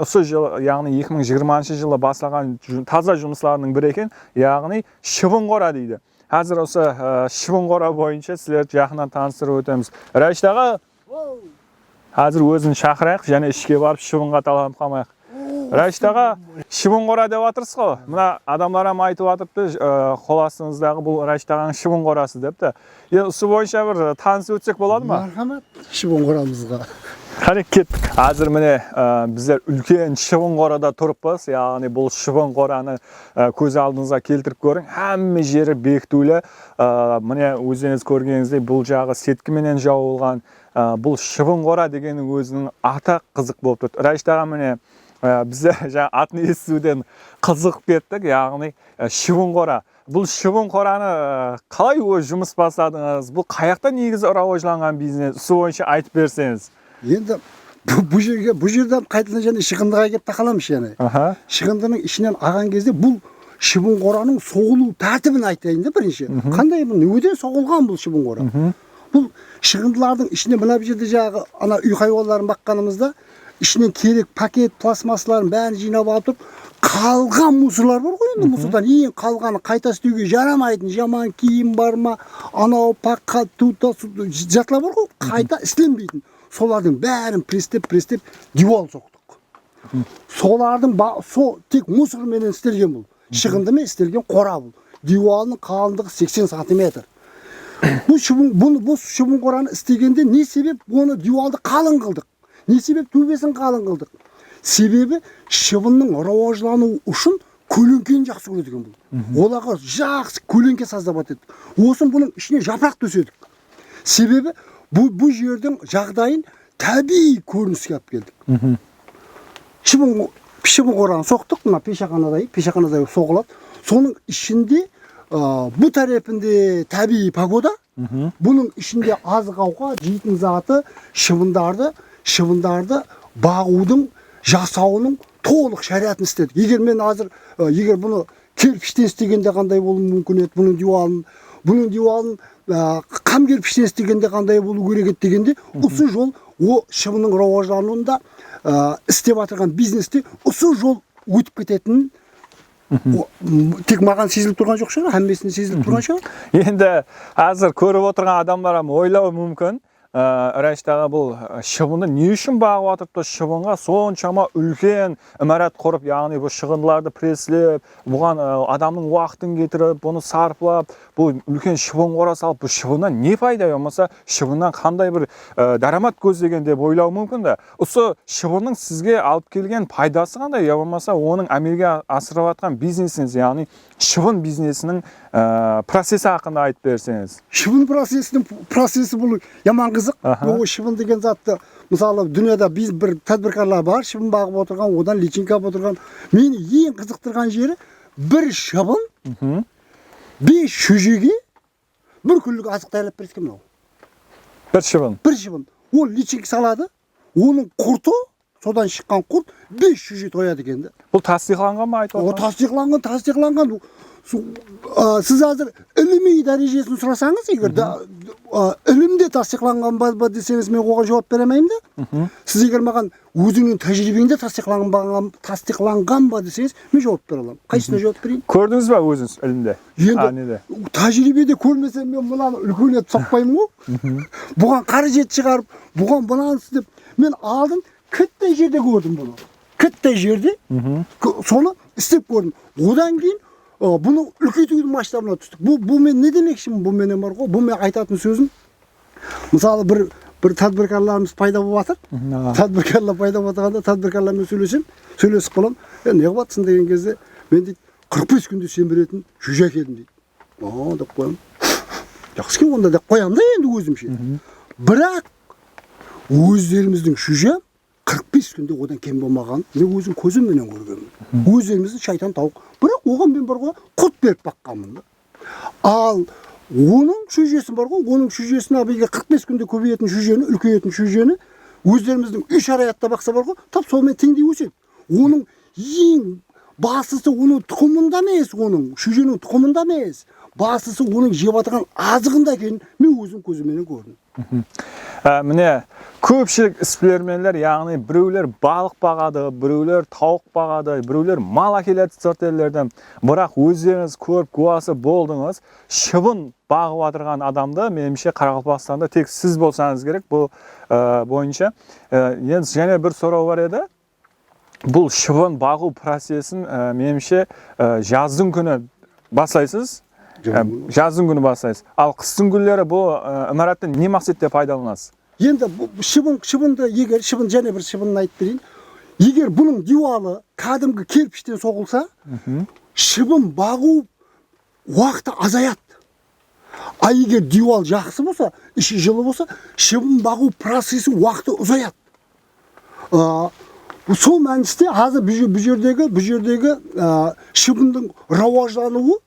осы жыл, яғни 2020 жылы басталған таза жұмысларының бірі екен, яғни шыбын қора дейді. Қазір осы шыбын қора бойынша сіздерді жақыннан таныстырып өтеміз. Раштаға қазір өзін шақырайық, және ішке барып шыбынға таланып қалмайық. Раштаға шыбын қора деп жатырсыз ғой. Мына адамларым айтып жатырды, қол астыңыздағы бұл Раштағың шыбын қорасы депті. Осы бойынша бір танысып өтсек болады ма? Мархамат шыбын қорамызға. Қане кеттік. Қазір міне біздер үлкен шыбын қорада тұрыппыз. Яғни бұл шыбын қораны көз алдыңызға келтіріп көрің. Әмме жері бекітулі. Міне өздеріңіз көргеніңіздей бұл жағы сеткіменен жауылған. Бұл шыбын қора дегеннің өзінің аты қызық болып тұр. Раштаға міне біздер атын естуден қызығып кеттік. Яғни шыбын қора. Бұл шыбын қораны қалай жұмыс бастадыңыз? Бұл қаяқта негізі рауажланған бизнес? Осы бойынша айтып берсеңіз. Енді бұл жерден қайтадан және шығындыға келіп тақаламыз және. Шығындының ішінен аған кезде бұл шыбын қораның соғылу тәртібін айтайын да бірінші. Қандай бұл, неден соғылған бұл шыбын қора? Бұл шығындылардың ішіне мына жерде жағы ана үй хайуанларын баққанымызда ішінен керек пакет, пластмассаларын бәрін жинап алып тұрып, қалған мусорлар бар ғой енді, мусордан ең қалғаны қайта істеуге жарамайтын жаман киім бар ма, анау паққа, тута, жатлар бар ғой, қайта істенбейтін. Солардың бәрін пристеп диван соқтық. Солардың тек мусорменен істелген бұл. Шығындымен істелген қора бұл. Диванның қалыңдығы 80 сантиметр. Бұл шыбын қораны істегенде не себеп оны диванды қалың қылдық? Не себеп төбесін қалың қылдық? Себебі шыбынның рауажлану үшін көлеңкені жақсы көрдік бұл. Оларға жақсы көлеңке саздап атедік. Осын бұның ішіне жапырақ төседік. Себебі бұл жердің жағдайын табиғи көрініске алып келдік. Шыбын қораны соқтық, мына пешақанадай соғылады. Соның ішінде бұл тарапында табиғи погода, бұның ішінде азық ауқат, жейтін заты, шыбындарды бағудың, жасауының толық шариатын істедік. Егер бұны кирпиштен істегенде қандай болуы мүмкін еді, бұның диванын қам кирпиштен істегенде қандай болу керек еді дегенде, осы жол шыбынның рауажлануында істеп отырған бизнесте осы жол өтіп кететінін тек маған сезіліп тұрған жоқ шығар, әммесіне сезіліп тұрған шығар. Енді қазір көріп отырған адамдар ойлауы мүмкін. Раштаға бұл шыбынды не үшін бағып атырыпты? Шыбынға соншама үлкен имарат құрып, яғни бұл шығындыларды преслеп, бұған адамның уақытын кетіріп, бұны сарпылап, бұл үлкен шыбын қора салып, бұл шыбыннан не пайда болмаса, шыбыннан қандай бір дарамат көздеген деп ойлау мүмкін да. Осы шыбынның сізге алып келген пайдасы қандай, я болмаса оның әмелге асырып жатқан бизнесіңіз, яғни шыбын бизнесінің процесі хақында айтып берсеңіз. Шыбын процесі бұл яман қызық. Шыбын деген затты, мысалы, дүниеда бір тәдбіркарлар бар, шыбын бағып отырған, одан личинка отырған. Мені ең қызықтырған жері, бір шыбын 5 шөжеге бір күндік азық даярлап береді екен. Бір шыбын. Ол личинка салады, оның құрты, содан шыққан құрт 5 шөже тояды екен. Бұл тасдиқланған ма айтып отырған? Тасдиқланған. Siz hazır ilmi derecesini sorasanız eğer de ilimde tasdiqlangan ba deseniz men oga javob beremeyim de. Siz eğer magan özünün tecrübende tasdiqlangan ba deseniz men javob bere alam. Kaysına javob bereyim? Ko'rdingizmi o'zingiz ilmda? Endi tecrübede ko'rmesem men bunani ulguni sokpayım o. Bugan qarajet chiqarib, bugan bunansı deb men aldın katta jerde gördüm bunu. Katta jerde. Sonra istep gördüm. Odan keyin bunu үлкейтудің масштабына түстік. Bu men ne demek şimdi bu menen бар ғой? Bu men айтатын сөзім. Мысалы bir tadbirkorlarımız пайда болып жатыр. Tadbirkorlar пайда болып жатқанда tadbirkorlarмен сөйлесіп қалам. Не қылып деген кезде мен дейді 45 күнде сен беретін шөже әкелдім дейді. Деп қоямын. Жақсы екен онда деп қоямын да енді өзімше. Бірақ өздеріміздің шөже 45 күнде одан кем болмаған. Мен өзім көзімменен көргенмін. Өздеріміздің шайтан тауық. Бірақ оған мен бар ғой құт беріп баққанмын да. Ал оның шөжесі бар ғой, оның шөжесін абайға 45 күнде көбейетін шөжені, үлкейетін шөжені өздеріміздің үй шариғатта бақса бар ғой, тап сонымен теңдей өседі. Оның ең басысы оның тұқымында емес, оның шөженің тұқымында емес. Басысы оның жеп жатқан азығында екенін мен өзім көзіммен көрдім. Міне көпшілік іспілерменлер, яғни біреулер балық бағады, біреулер тауық бағады, біреулер мал әкеледі сортерлерден. Бірақ өздеріңіз көріп куәсі болдыңыз, шыбын бағып отырған адамды меніңше Қарақалпақстанда тек сіз болсаңыз керек. Бұл бойынша енді және бір сұрау бар еді. Бұл шыбын бағу процесін меніңше жаздың күні бастайсыз. Жаздың күні бастайсыз. Ал қыстың күндері бұл имараттан не мақсатта пайдаланасыз? Енді шыбынды егер және бір шыбынын айтып берейін. Егер бұның дивалы кәдімгі кирпиштен соғылса, шыбын бағу уақыты азаяды. А егер дивал жақсы болса, іші жылы болса, шыбын бағу процесі уақыты ұзаяды. Сол мәністе азыр бұл жердегі шыбындың рауаждануы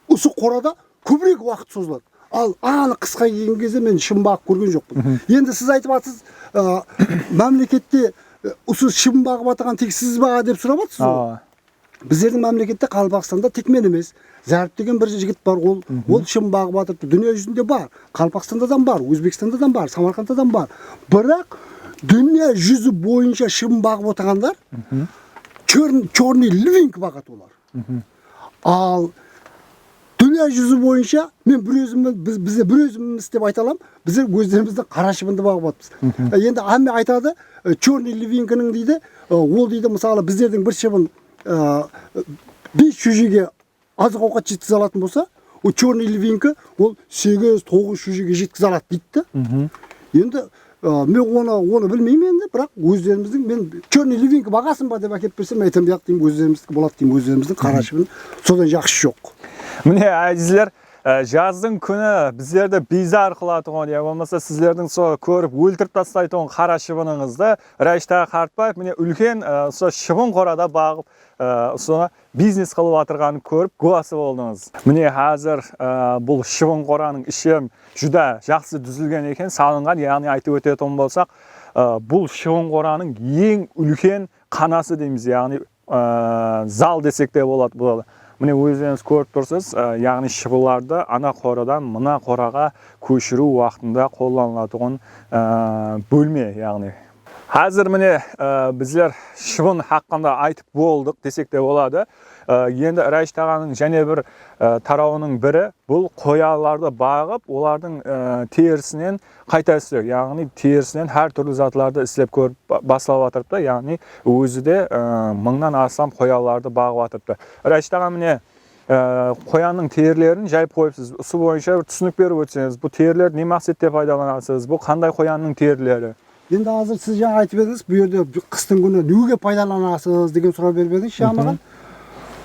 осы қорада көбірек уақыт созылады. Ал аны қысқа келген кезде мен шыбын бағып көрген жоқпын. Енді сіз айтып жатсыз, мемлекетте осы шыбын бағып жатқан тек сіз баға деп сұрап жатсыз ғой. Біздердің мемлекетте Қалпақстанда тек мен емес, Зәріп деген бір жігіт бар, ол шыбын бағып жатыр. Дүние жүзінде бар, Қалпақстандадан бар, Өзбекстандадан бар, Самарқандадан бар. Бірақ дүние жүзі бойынша шыбын бағып отырғандар черный ливинг бағады олар. Ал дүние жүзі бойынша мен бізде бір өзіміз деп айта аламын, біздер өздерімізді қара шыбынды бағып жатырмыз. Енді әмме айтады, черный ливингінің дейді, ол дейді мысалы біздердің бір шыбын 5 шөжеге азық ауқат жеткізе алатын болса, ол черный ливингі ол 8-9 шөжеге жеткізе алады дейді. Енді мен оны білмеймін енді, бірақ өздеріміздің мен черный ливингі бағасын ба деп әкеп берсем, айтам бірақ деймін өздеріміздікі болады деймін, өздеріміздің қара шыбын содан жақсы жоқ. Міне әзіздер, жаздың күні біздерді бейзар қылатығын, я болмаса сіздердің көріп өлтіріп тастайтын қара шыбыныңызды Рәштағы Қартбаев міне үлкен шыбын қорада бағып бизнес қылып атырғанын көріп куәсі болдыңыз. Міне қазір бұл шыбын қораның іші жүда жақсы түзілген екен, салынған, яғни айтып өтетін болсақ, бұл шыбын қораның ең үлкен қанасы дейміз, яғни зал десек те болады. Міне өздеріңіз көріп тұрсыз, яғни шыбыларды ана қорадан мына қораға көшіру уақытында қолданылатын бөлме, яғни. Қазір міне біздер шыбын хақында айтып болдық десек те болады. Енді Рәшит ағаның және бір тарауының бірі бұл қояларды бағып, олардың терісінен қайта істеу, яғни терісінен әр түрлі затларды істеп көріп басталып жатырыпты, яғни өзі де 1000-нан астам қояларды бағып жатырыпты. Рәшит аға міне қоянның терілерін жайып қойыпсыз. Осы бойынша түсінік беріп өтсеңіз, бұл терілер не мақсатта пайдаланасыз? Бұл қандай қоянның терілері? Енді қазір сіз жаңа айтып едіңіз, бұл жерде қыстың күні неге пайдаланасыз деген сұрау беріп едіңіз маған.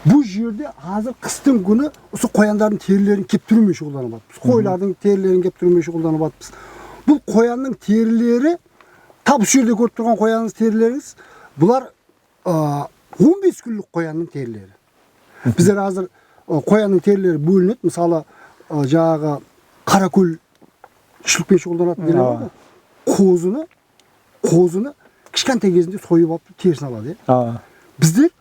Бұл жерде қазір қыстың күні осы қояндардың терілерін кептірумен шұғылданып жатырмыз. Қойлардың терілерін кептірумен шұғылданып жатырмыз. Бұл қоянның терілері, тап осы жерде көріп тұрған қоянның терілеріңіз, бұлар 15 күнлік қоянның терілері. Біздер қазір қоянның терілері бөлінеді. Мысалы, жаңағы қаракөл шілікпен шұғылданатын дерек бар. Қозыны кішкентай кезінде сойып алып терісін алады. Біздер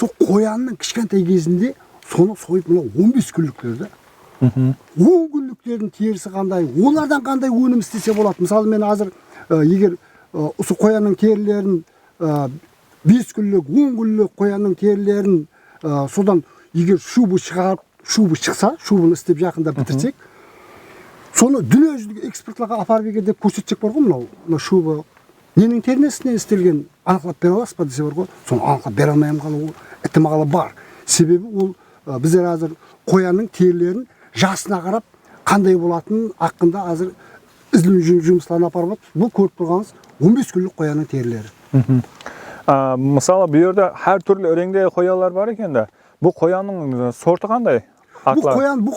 сол қоянның кішкентай кезінде соны сойып мына 15 күндіктерді 10 күндіктердің терісі қандай, олардан қандай өнім істесе болады. Мысалы мен азыр егер осы қоянның терілерін 5 күндік, 10 күндік қоянның терілерін содан егер шубы шықса, шубыны істеп жақында бітірсек, соны дүниежүзілік экспортларға апарып егер деп көрсетсек бар ғой, мынау шубы ненің термесінен істелген анықтап бере аласыз ба десе бар ғой, соны анықтап бере алмаймын қалу ықтималы бар. Себебі ол біздер азыр қоянның терілерін жасына қарап қандай болатынын ақында азыр іздеу жұмыстарын апарып жатырмыз. Бұл көріп тұрғаныңыз 15 күндік қоянның терілері. Мысалы, бұл жерде әр түрлі реңде қоялар бар екен де. Бұл қоянның сорты қандай? Бұл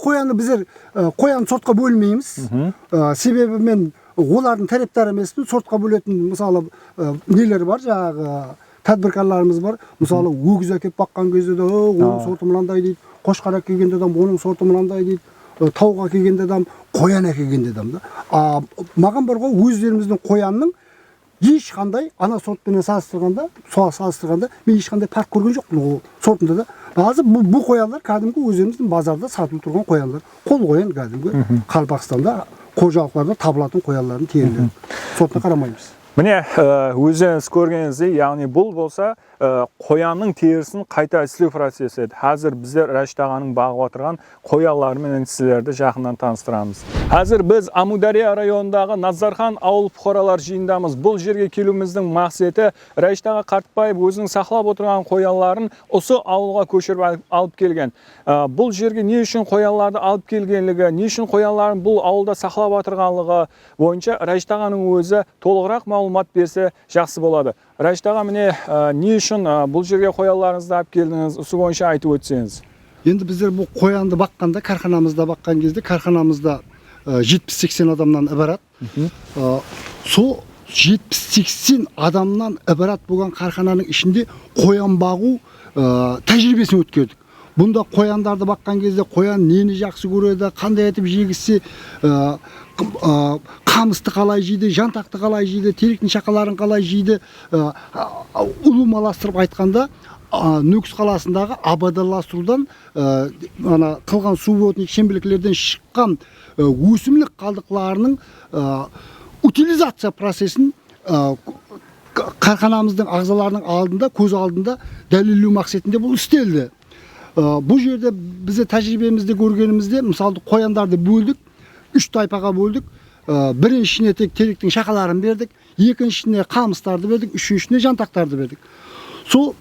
қоянны біздер қоян сортқа бөлмейміз. Себебі мен олардың тараптары емеспін. Сортқа бөлетін мысалы нелер бар, жаңағы тәдбіркарларымыз бар. Мысалы өгіз әкеп баққан кезде де оның сорты мынандай дейді, қошқар әкелгенде адам оның сорты мынандай дейді, тауға келгенде адам, қоян әкелгенде адам да. Маған бар ғой, өздеріміздің қоянның ешқандай ана сортпен салыстырғанда мен ешқандай парк көрген жоқпын ол сортында да. Bazı bu koyanlar kadimki özümüzün bazarda satılıp turgan koyanlar. Kol koyan kadimki Kalpakistan'da kocalıklarda tabulatın koyanların terileri. Sortuna karamayız. Mine өзіңіз көргеніңіздей, яғни бұл болса қоянның терісін қайта істеу процесі еді. Қазір біздер Рәшит ағаның бағып отырған қоялар мен сіздерді жақыннан таныстырамыз. Қазір біз Амудария районындағы Назархан ауыл бұқаралар жиындамыз. Бұл жерге келуіміздің мақсаты Рәшит аға Қартбаев өзінің сақлап отырған қояларын осы ауылға көшіріп алып келген. Бұл жерге не үшін қояларды алып келгенлігі, не үшін қояларын бұл ауылда сақлап отырғанлығы бойынша Рәшит ағаның өзі толығырақ мәлімет берсе жақсы болады. Рәшит аға, міне не үшін бұл жерге қояларыңызды алып келдіңіз, осы бойынша айтып өтсеңіз. Енді біздер бұл қоянды баққанда, карханамызда баққан кезде, карханамызда 70-80 адамнан ібарат. Сол 70-80 адамнан ібарат болған кархананың ішінде қоян бағу тәжірибесін өткердік. Бұнда қояндарды баққан кезде қоян нені жақсы көреді, қандай етіп жегісі, қамысты қалай жейді, жантақты қалай жейді, теректің шақаларын қалай жейді, ұлымаластырып айтқанда Нүкіс қаласындағы абадаластырудан қылған субботник шембіліктерден шыққан өсімлік қалдықларының утилизация процесін қарханамыздың ағзаларының алдында, көз алдында дәлелдеу мақсатында бұл істелді. Бұл жерде бізде тәжірибемізде көргенімізде, мысалы қояндарды бөлдік, 3 тайпаға бөлдік. Біріншісіне тек теректің шақаларын бердік, екіншісіне қамыстарды бердік, үшіншісіне жантақтарды бердік. Сол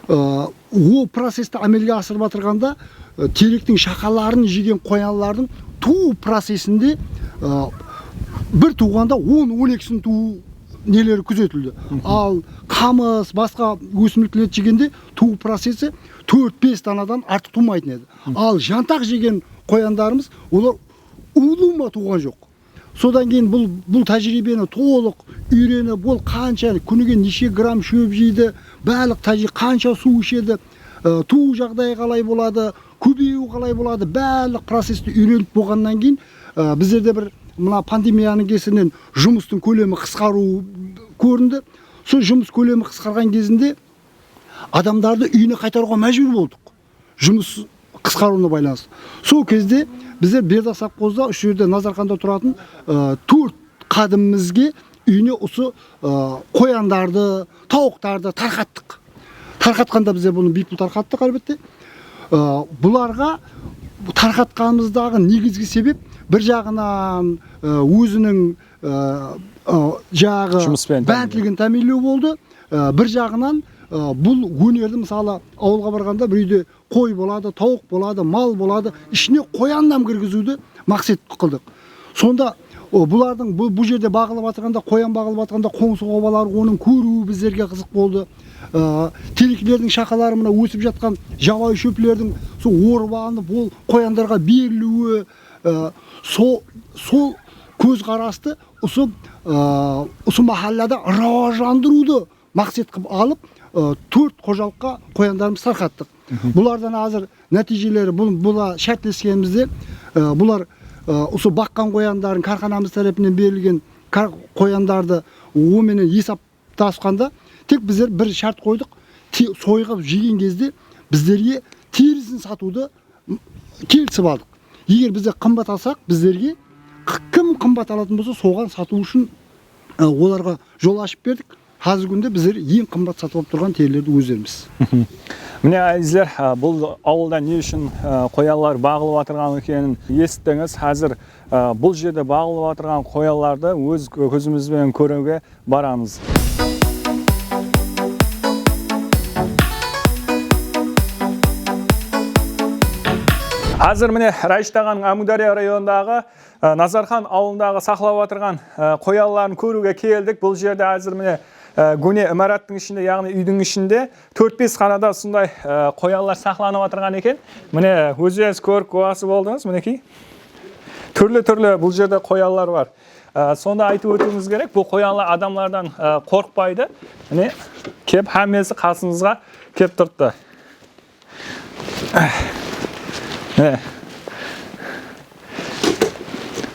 ол процесті әмелге асырып отырғанда теректің шақаларын жеген қоянлардың туу процесінде бір туғанда 10-12 туу нелері күзетілді. Ал қамыс, басқа өсімдіктер жегенде туу процесі 4-5 танадан артық тумайтын еді. Ал жантақ жеген қояндарымыз олар улума туған жоқ. Содан кейін бұл тәжірибені толық үйреніп, бұл қанша күніге неше грамм шөп жейді, барлық қанша су ішеді, туу жағдайы қалай болады, көбею қалай болады, барлық процесті үйреніп болғаннан кейін біздерде бір мына пандемияның кесірінен жұмыстың көлемі қысқару көрінді. Сол жұмыс көлемі қысқарған кезінде адамдарды үйіне қайтаруға мәжбүр болдық. Жұмыс қысқаруына байланысты. Сол кезде біздер Бердақ совхозда үш жерде Назарханда тұратын 4 қадымымызге үйіне осы қояндарды, тауықтарды тарқаттық. Тарқатқанда біздер бұны бипыл тарқаттық әлбетте. Бұларға тарқатқанымыздағы негізгі себеп бір жағынан өзінің жағы бәнтілігін тәмелеу болды. Бір жағынан бұл өнерді мысалы ауылға барғанда бір үйде қой болады, тауық болады, мал болады, ішіне қояннан кіргізуді мақсат қылдық. Сонда бұлардың бұл жерде бағылып жатқанда, қоян бағылып жатқанда қоңсы обалар оның көруі біздерге қызық болды. Теректердің шақалары мына өсіп жатқан жабайы шөптердің сол орып алынып ол қояндарға берілуі, сол көзқарасты осы махаллада раваждандыруды мақсат қылып алып 4 қожалыққа қояндарымыз тарқаттық. Бұлардан азыр нәтижелері бұла шәртлескенімізде бұлар осы баққан қояндарын карханамыз тарапынан берілген қояндарды оменен есептасқанда тек біздер бір шарт қойдық, сойғап жеген кезде біздерге терісін сатуды келісіп алдық. Егер бізде қымбат алсақ, біздерге кім қымбат алатын болса, соған сату үшін оларға жол ашып бердік. Қазіргі күнде біздер ең қымбат сатып алып тұрған терілерді өздеріміз. Міне әзіздер, бұл ауылда не үшін қоялар бағылып отырған екенін естіңіз. Қазір бұл жерде бағылып отырған қояларды өз көзімізбен көруге барамыз. Қазір міне Райштаған Амудария районындағы Назархан ауылындағы сақлап отырған қояларын көруге келдік. Бұл жерде қазір міне көне имараттың ішінде, яғни үйдің ішінде 4-5 қанада сондай қоялар сақланып отырған екен. Міне өзіңіз көріп куәсі болдыңыз, мінекей. Түрлі бұл жерде қоялар бар. Сонда айтып өтуіміз керек, бұл қоялар адамlardan қорықпайды. Міне кеп әмесі қасыңызға кеп тұрды.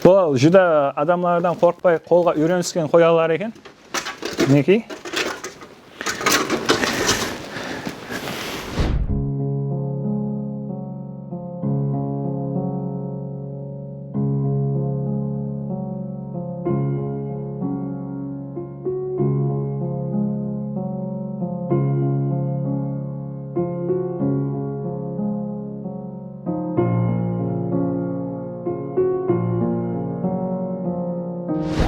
Бұл жүда адамlardan қорықпай қолға үйреніскен қоялар екен. Мінекей.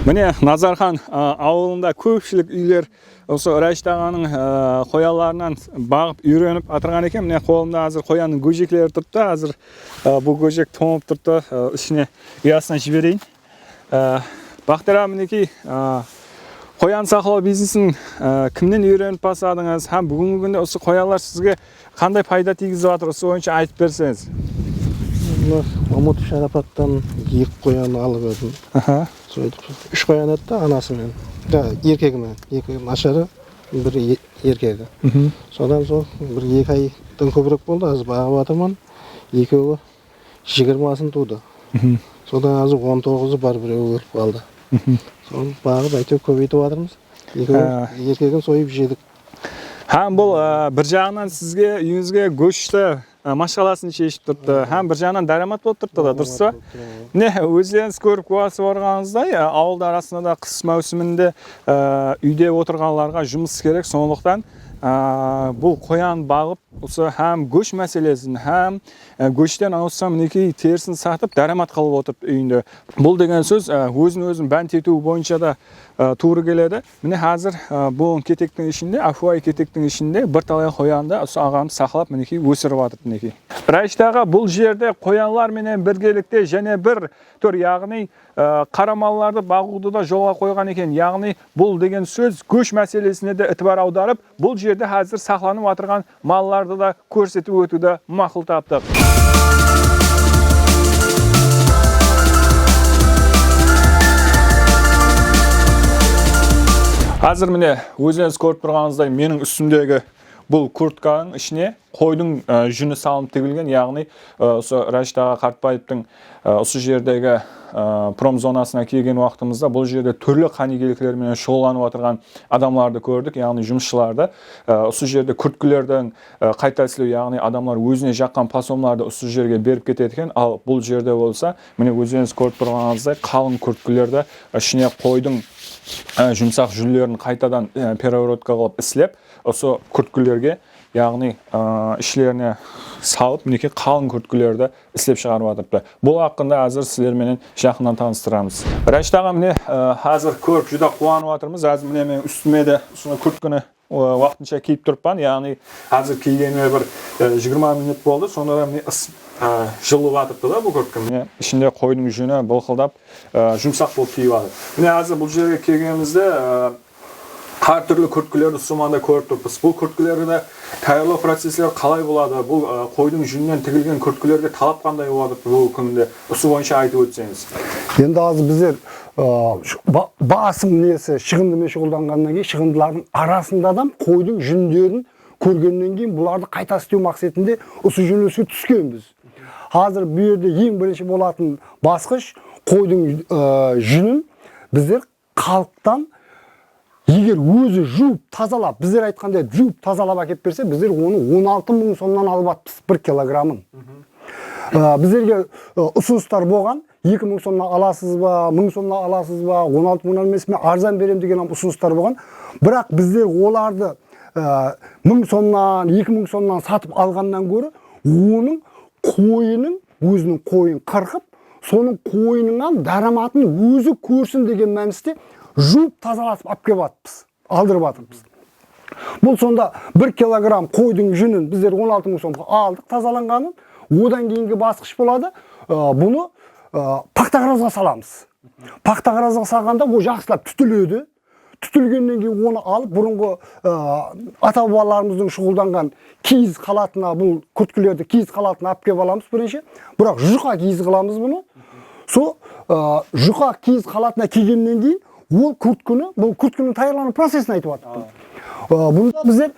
Міне Назархан ауылында көпшілік үйлер осы Райштағанның қояларынан бағып үйреніп атырған екен. Міне қолымда қазір қояның көжеклері тұрды. Қазір бұл көжек тоңып тұрды. Ішіне ұясына жіберейін. Бақтыра, мінекей қоян сақлау бизнесін кімнен үйреніп бастадыңыз? Һәм бүгінгі күнде осы қоялар сізге қандай пайда тигізіп жатыр? Осы бойынша айтып берсеңіз. Мамутов Шарапаттан 2 қоян алып едім. Сөйтіп 3 қоян етті анасымен. Еркегімен. 2 нашары, 1 еркегі. Содан соң 1-2 айдан көбірек болды. Аз бағып атырман. Екеуі 20-сын туды. Содан азы 19-ы бар, біреуі өліп қалды. Соны бағып әйтеу көбейтіп атырмыз. Екеуі еркегін сойып жедік. Һәм бұл бір жағынан сізге үйіңізге көшті машғаласын шешіп тұрды. Һәм бір жағынан дарамат болып тұрды да, дұрыс па? Не, өздеріңіз көріп куәсі барғаныңыздай, ауылда арасында да қыс маусымында үйде отырғанларға жұмыс керек. Сондықтан бұл қоян бағып, осы һәм көш мәселесін, һәм көштен ауысса мінекей терісін сатып, дарамат қалып отырып үйінде. Бұл деген сөз өзін бәнт ету бойынша да туыры келеді. Міне қазір бұл кетектің ішінде, Афуай кетектің ішінде бір талай қоянды осы ағамыз сақлап мінекей өсіріп жатыр мінекей. Райштағы бұл жерде қоянлар менен біргелікте және бір түр, яғни қарамаларды бағуды да жолға қойған екен. Яғни бұл деген сөз көш мәселесіне де ітібар аударып, бұл жерде қазір сақланып отырған малларды да көрсетіп өтуді мақұл таптық. Қазір міне өзіңіз көріп тұрғаныңыздай менің үстімдегі бұл куртканың ішіне қойдың жүні салынып тігілген, яғни осы Райштағы Қартбаевтың осы жердегі промзонасына келген уақытымызда бұл жерде түрлі қанигерліктермен шұғылданып отырған адамларды көрдік, яғни жұмысшыларды. Осы жерде күрткілердің қайта істеу, яғни адамлар өзіне жаққан пасомларды осы жерге беріп кетеді екен. Ал бұл жерде болса, міне өзіңіз көріп тұрғаныңыздай қалың күрткілерді ішіне қойдың жұмсақ жүллерін қайтадан переворотқа қылып іслеп, осы күрткілерге, яғни ішлеріне салып, мінекей қалың күрткілерді іслеп шығарып жатырды. Бұл хақында қазір сіздермен жақыннан таныстырамыз. Райштағы міне қазір көріп жүда қуанып жатырмыз. Қазір міне мен үстіме де күрткіні уақытынша киіп тұрпан, яғни қазір кигеніме бір 20 минут болды. Сонда да міне жылып жатырды да бұл күрткі. Міне ішінде қойдың жүні былқылдап жұмсақ болып киіп жатыр. Міне қазір бұл жерге келгенімізде қар түрлі күрткілерді суманда көріп тұрмыз. Бұл күрткілерді таярлау процестері қалай болады? Бұл қойдың жүнінен тігілген күрткілерге талап қандай болады бұл күнде? Осы бойынша айтып өтсеңіз. Енді азы біздер басым несі шығындымен шұғылданғаннан кейін шығындылардың арасында да қойдың жүндерін көргеннен кейін бұларды қайта істеу мақсатында осы жүніске түскенбіз. Қазір бұл жерде ең бірінші болатын басқыш қойдың жүнін біздер халықтан егер өзі жуып тазалап, біздер айтқандай жуып тазалап әкеп берсе, біздер оны 16 мың сомнан алып атпыз 1 килограмын. Біздерге ұсыныстар болған, 2000 сомнан аласыз ба, 1000 сомнан аласыз ба, 16 мыңнан емес мен арзан берем деген ұсыныстар болған. Бірақ біздер оларды 1000 сомнан, 2000 сомнан сатып алғаннан көрі, оның қойының, өзінің қойын қырқып, соның қойынынан дараматын өзі көрсін деген мәністе жуып тазалатып алып келіп жатырмыз, алдырып жатырмыз. Бұл сонда 1 килограмм қойдың жүнін біздер 16 мың сомға алдық тазаланғанын, одан кейінгі басқыш болады, бұны пақтағаразға саламыз. Пақтағаразға салғанда ол жақсылап түтіледі. Түтілгеннен кейін оны алып, бұрынғы ата-бабаларымыздың шұғылданған киіз қалатына, бұл күрткілерді киіз қалатына алып келіп аламыз бірінші. Бірақ жұқа киіз қыламыз бұны. Сол жұқа киіз қалатына кигеннен кейін ол күрткіні, бұл күрткінің таярлану процесін айтып жатыр. Бұнда біздер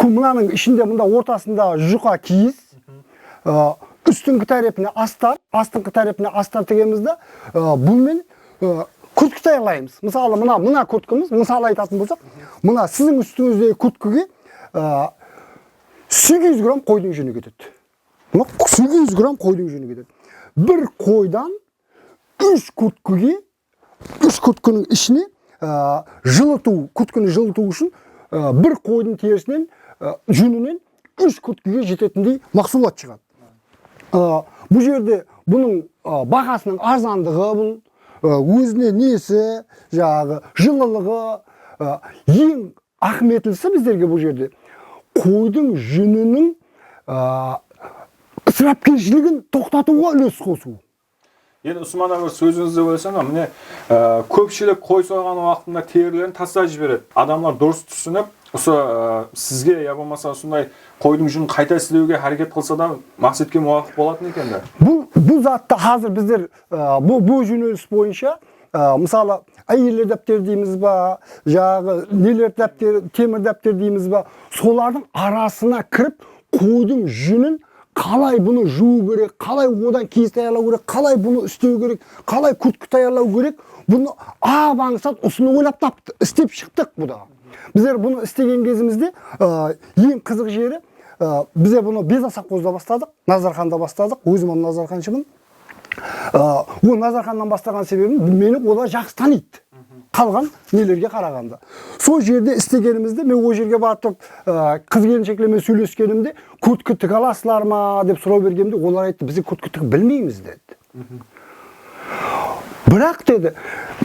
мынаның ішінде, мұнда ортасында жұқа киіз, үстіңгі тарапына астар, астыңғы тарапына астар тегемізді, бұлмен күрткі таярлаймыз. Мысалы, мына күрткіміз, мысалы айтатын болсақ, мына сіздің үстіңіздегі күрткіге 800 грамм қойдың жүні кетеді. 800 грамм қойдың жүні кетеді. Бір қойдан 3 күрткіге, 3 күрткінің ішіне жылыту, күрткіні жылыту үшін бір қойдың терісінен, жүнінен 3 күрткіге жететіндей мақсулат шығады. Бұл жерде бұның бағасының арзандығы, бұл өзіне несі, жылылығы, ең ақметлісі біздерге бұл жерде қойдың жүнінің ысырапкершілігін тоқтатуға үлес қосу. Енді Усман аға сөзіңізді бөлсем, міне көпшілік қой сойған уақытында терілерін тастап жібереді. Адамдар дұрыс түсініп, сізге я болмаса сондай қойдың жүнін қайта істеуге әрекет қылса да мақсатқа муафиқ болатын екен де. Бұл затта қазір біздер бұл жөнеліс бойынша, мысалы әйелдер дәптер дейміз ба, нелер дәптер, темір дәптер дейміз ба, солардың арасына кіріп қойдың жүнін қалай бұны жуу керек, қалай одан киіз таярлау керек, қалай бұны істеу керек, қалай күрткі таярлау керек, бұны аңсат ұсыны ойлап тапты, істеп шықтық бұда. Біздер бұны істеген кезімізде ең қызық жері, біздер бұны Безасақозда бастадық, Назарханда бастадық, өзім Назарханшымын. Ол Назарханнан бастаған себебім, мені олар жақсы таниды. Қалған нелерге қарағанда. Сол жерде істегенімізде, мен ол жерге батып, қыз келіншектермен сөйлескенімде, күрткі тіге аласыздар ма деп сұрау бергенде, олар айтты, біз күрткі тіге білмейміз деді. Бірақ деді,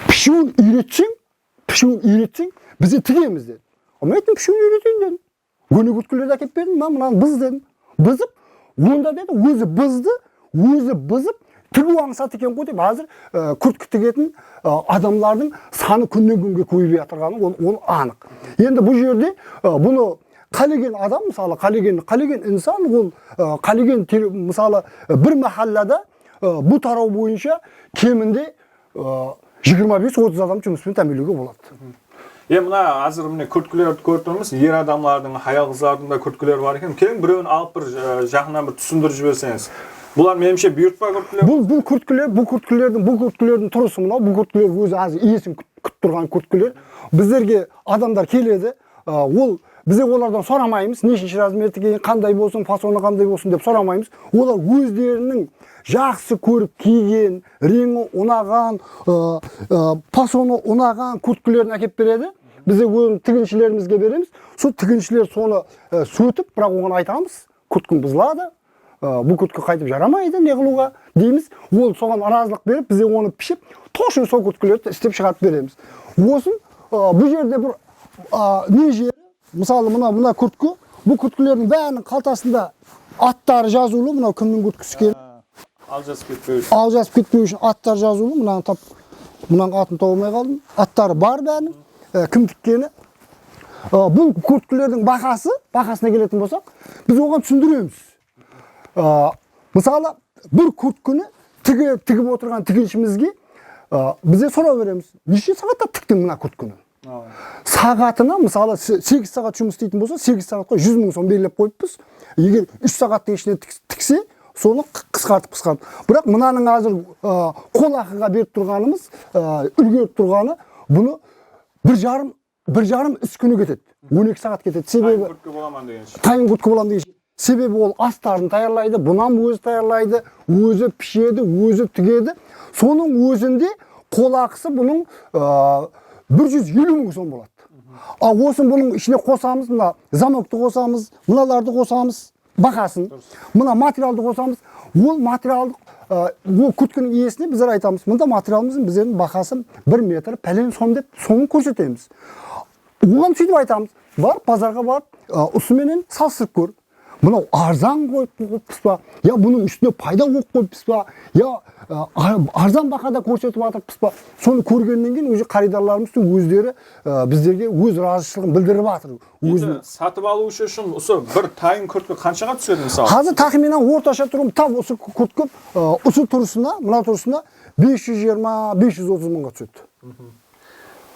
пішуін үйретсең, бізде тігеміз деді. Мен айттым, пішуін үйретейін дедім. Көне күрткілерді әкеп бердім, мынаны біз дедім. Бызып, онда деді, өзі бызып, тігу аңсат екен ғой деп, қазір күрткі тігетін адамлардың саны күннен күнге көбейіп жатырғаны ол анық. Енді бұл жерде бұны қалеген адам, мысалы қалеген инсан, ол қалеген мысалы бір махаллада бұл тарау бойынша кемінде 25-30 адам жұмыспен тәмелеуге болады. Мына азыр міне күрткілерді көріп тұрмыз, ер адамлардың, аял қыздардың да күрткілері бар екен. Келin біреуін алып бір жақынан бір түсіндіріп жіберсеңіз. Бұлар меніңше бұйыртпа күрткілер. Бұл күрткілердің тұрысы мынау. Бұл күрткілер өзі азы иесін күтіп тұрған күрткілер. Біздерге адамдар келеді. Бізде олардан сұрамаймыз, нешінші размерді кейін, қандай болсын, фасоны қандай болсын деп сұрамаймыз. Олар өздерінің жақсы көріп киген, реңі ұнаған, фасоны ұнаған күрткілерін әкеп береді. Бізде тігіншілерімізге береміз. Сол тігіншілер соны сөтіп, бірақ оған айтамыз, күрткің бұзылады. Бұл күрткі қайтып жарамайды, не қылуға дейміз. Ол соған разылық беріп, бізде оны пішіп, точно сол күрткілерді істеп шығарып береміз. Осын бұл жерде бір не жері, мысалы мына күрткі, бұл күрткілердің бәрінің қалтасында аттары жазулы, мынау кімнің күрткісі келді. Алжасып кетпеу үшін аттар жазулы, мұнан атын тауылмай қалдым. Аттары бар бәрінің, кім тіккені. Бұл күрткілердің бағасына келетін болсақ, біз оған түсіндіреміз. Мысалы, бір күрткіні тігіп отырған тігіншімізге бізде сұрау береміз. Неше сағатта тіктің мына күрткіні? Сағатына, мысалы, 8 сағат жұмыс істейтін болса, 8 сағатқа 100 мың сом белгілеп қойыппыз. Егер 3 сағаттың ішінде тіксе, соны қысқартып. Бірақ мынаның азыр қол ақыға беріп тұрғанымыз, үлгеріп тұрғаны, бұны бір жарым іс күні кетеді. 12 сағат кетеді. Себебі күрткі боламын деген. Тайын күрткі боламын деген. Себебі ол астарын даярлайды, бұнан өзі даярлайды, өзі пішеді, өзі тігеді. Соның өзінде қолақысы бұның 150 мың сом болады. Осын бұның ішіне қосамыз, мына замокты қосамыз, мыналарды қосамыз, бағасын, мына материалды қосамыз. Ол материалдық, ол күткінің иесіне біздер айтамыз, мұнда материалымыздың біздердің бағасы 1 метр пәлен сом деп соны көрсетеміз. Оған сөйтіп айтамыз, бар базарға барып, ұсыменен салыстырып көр. Мынау арзан қойыппыз ба, я бұның үстіне пайда қойыппыз ба, я арзан бағада көрсетіп жатырпыз ба. Соны көргеннен кейін өзі қаридарларымыздың өздері біздерге өз разышылығын білдіріп жатыр. Сатып алу үшін осы бір тайын күрткі қаншаға түседі мысалы? Қазір тахминан орташа тұрым тап осы күрткі осы тұрысына, мына тұрысына 520-530 мыңға түседі.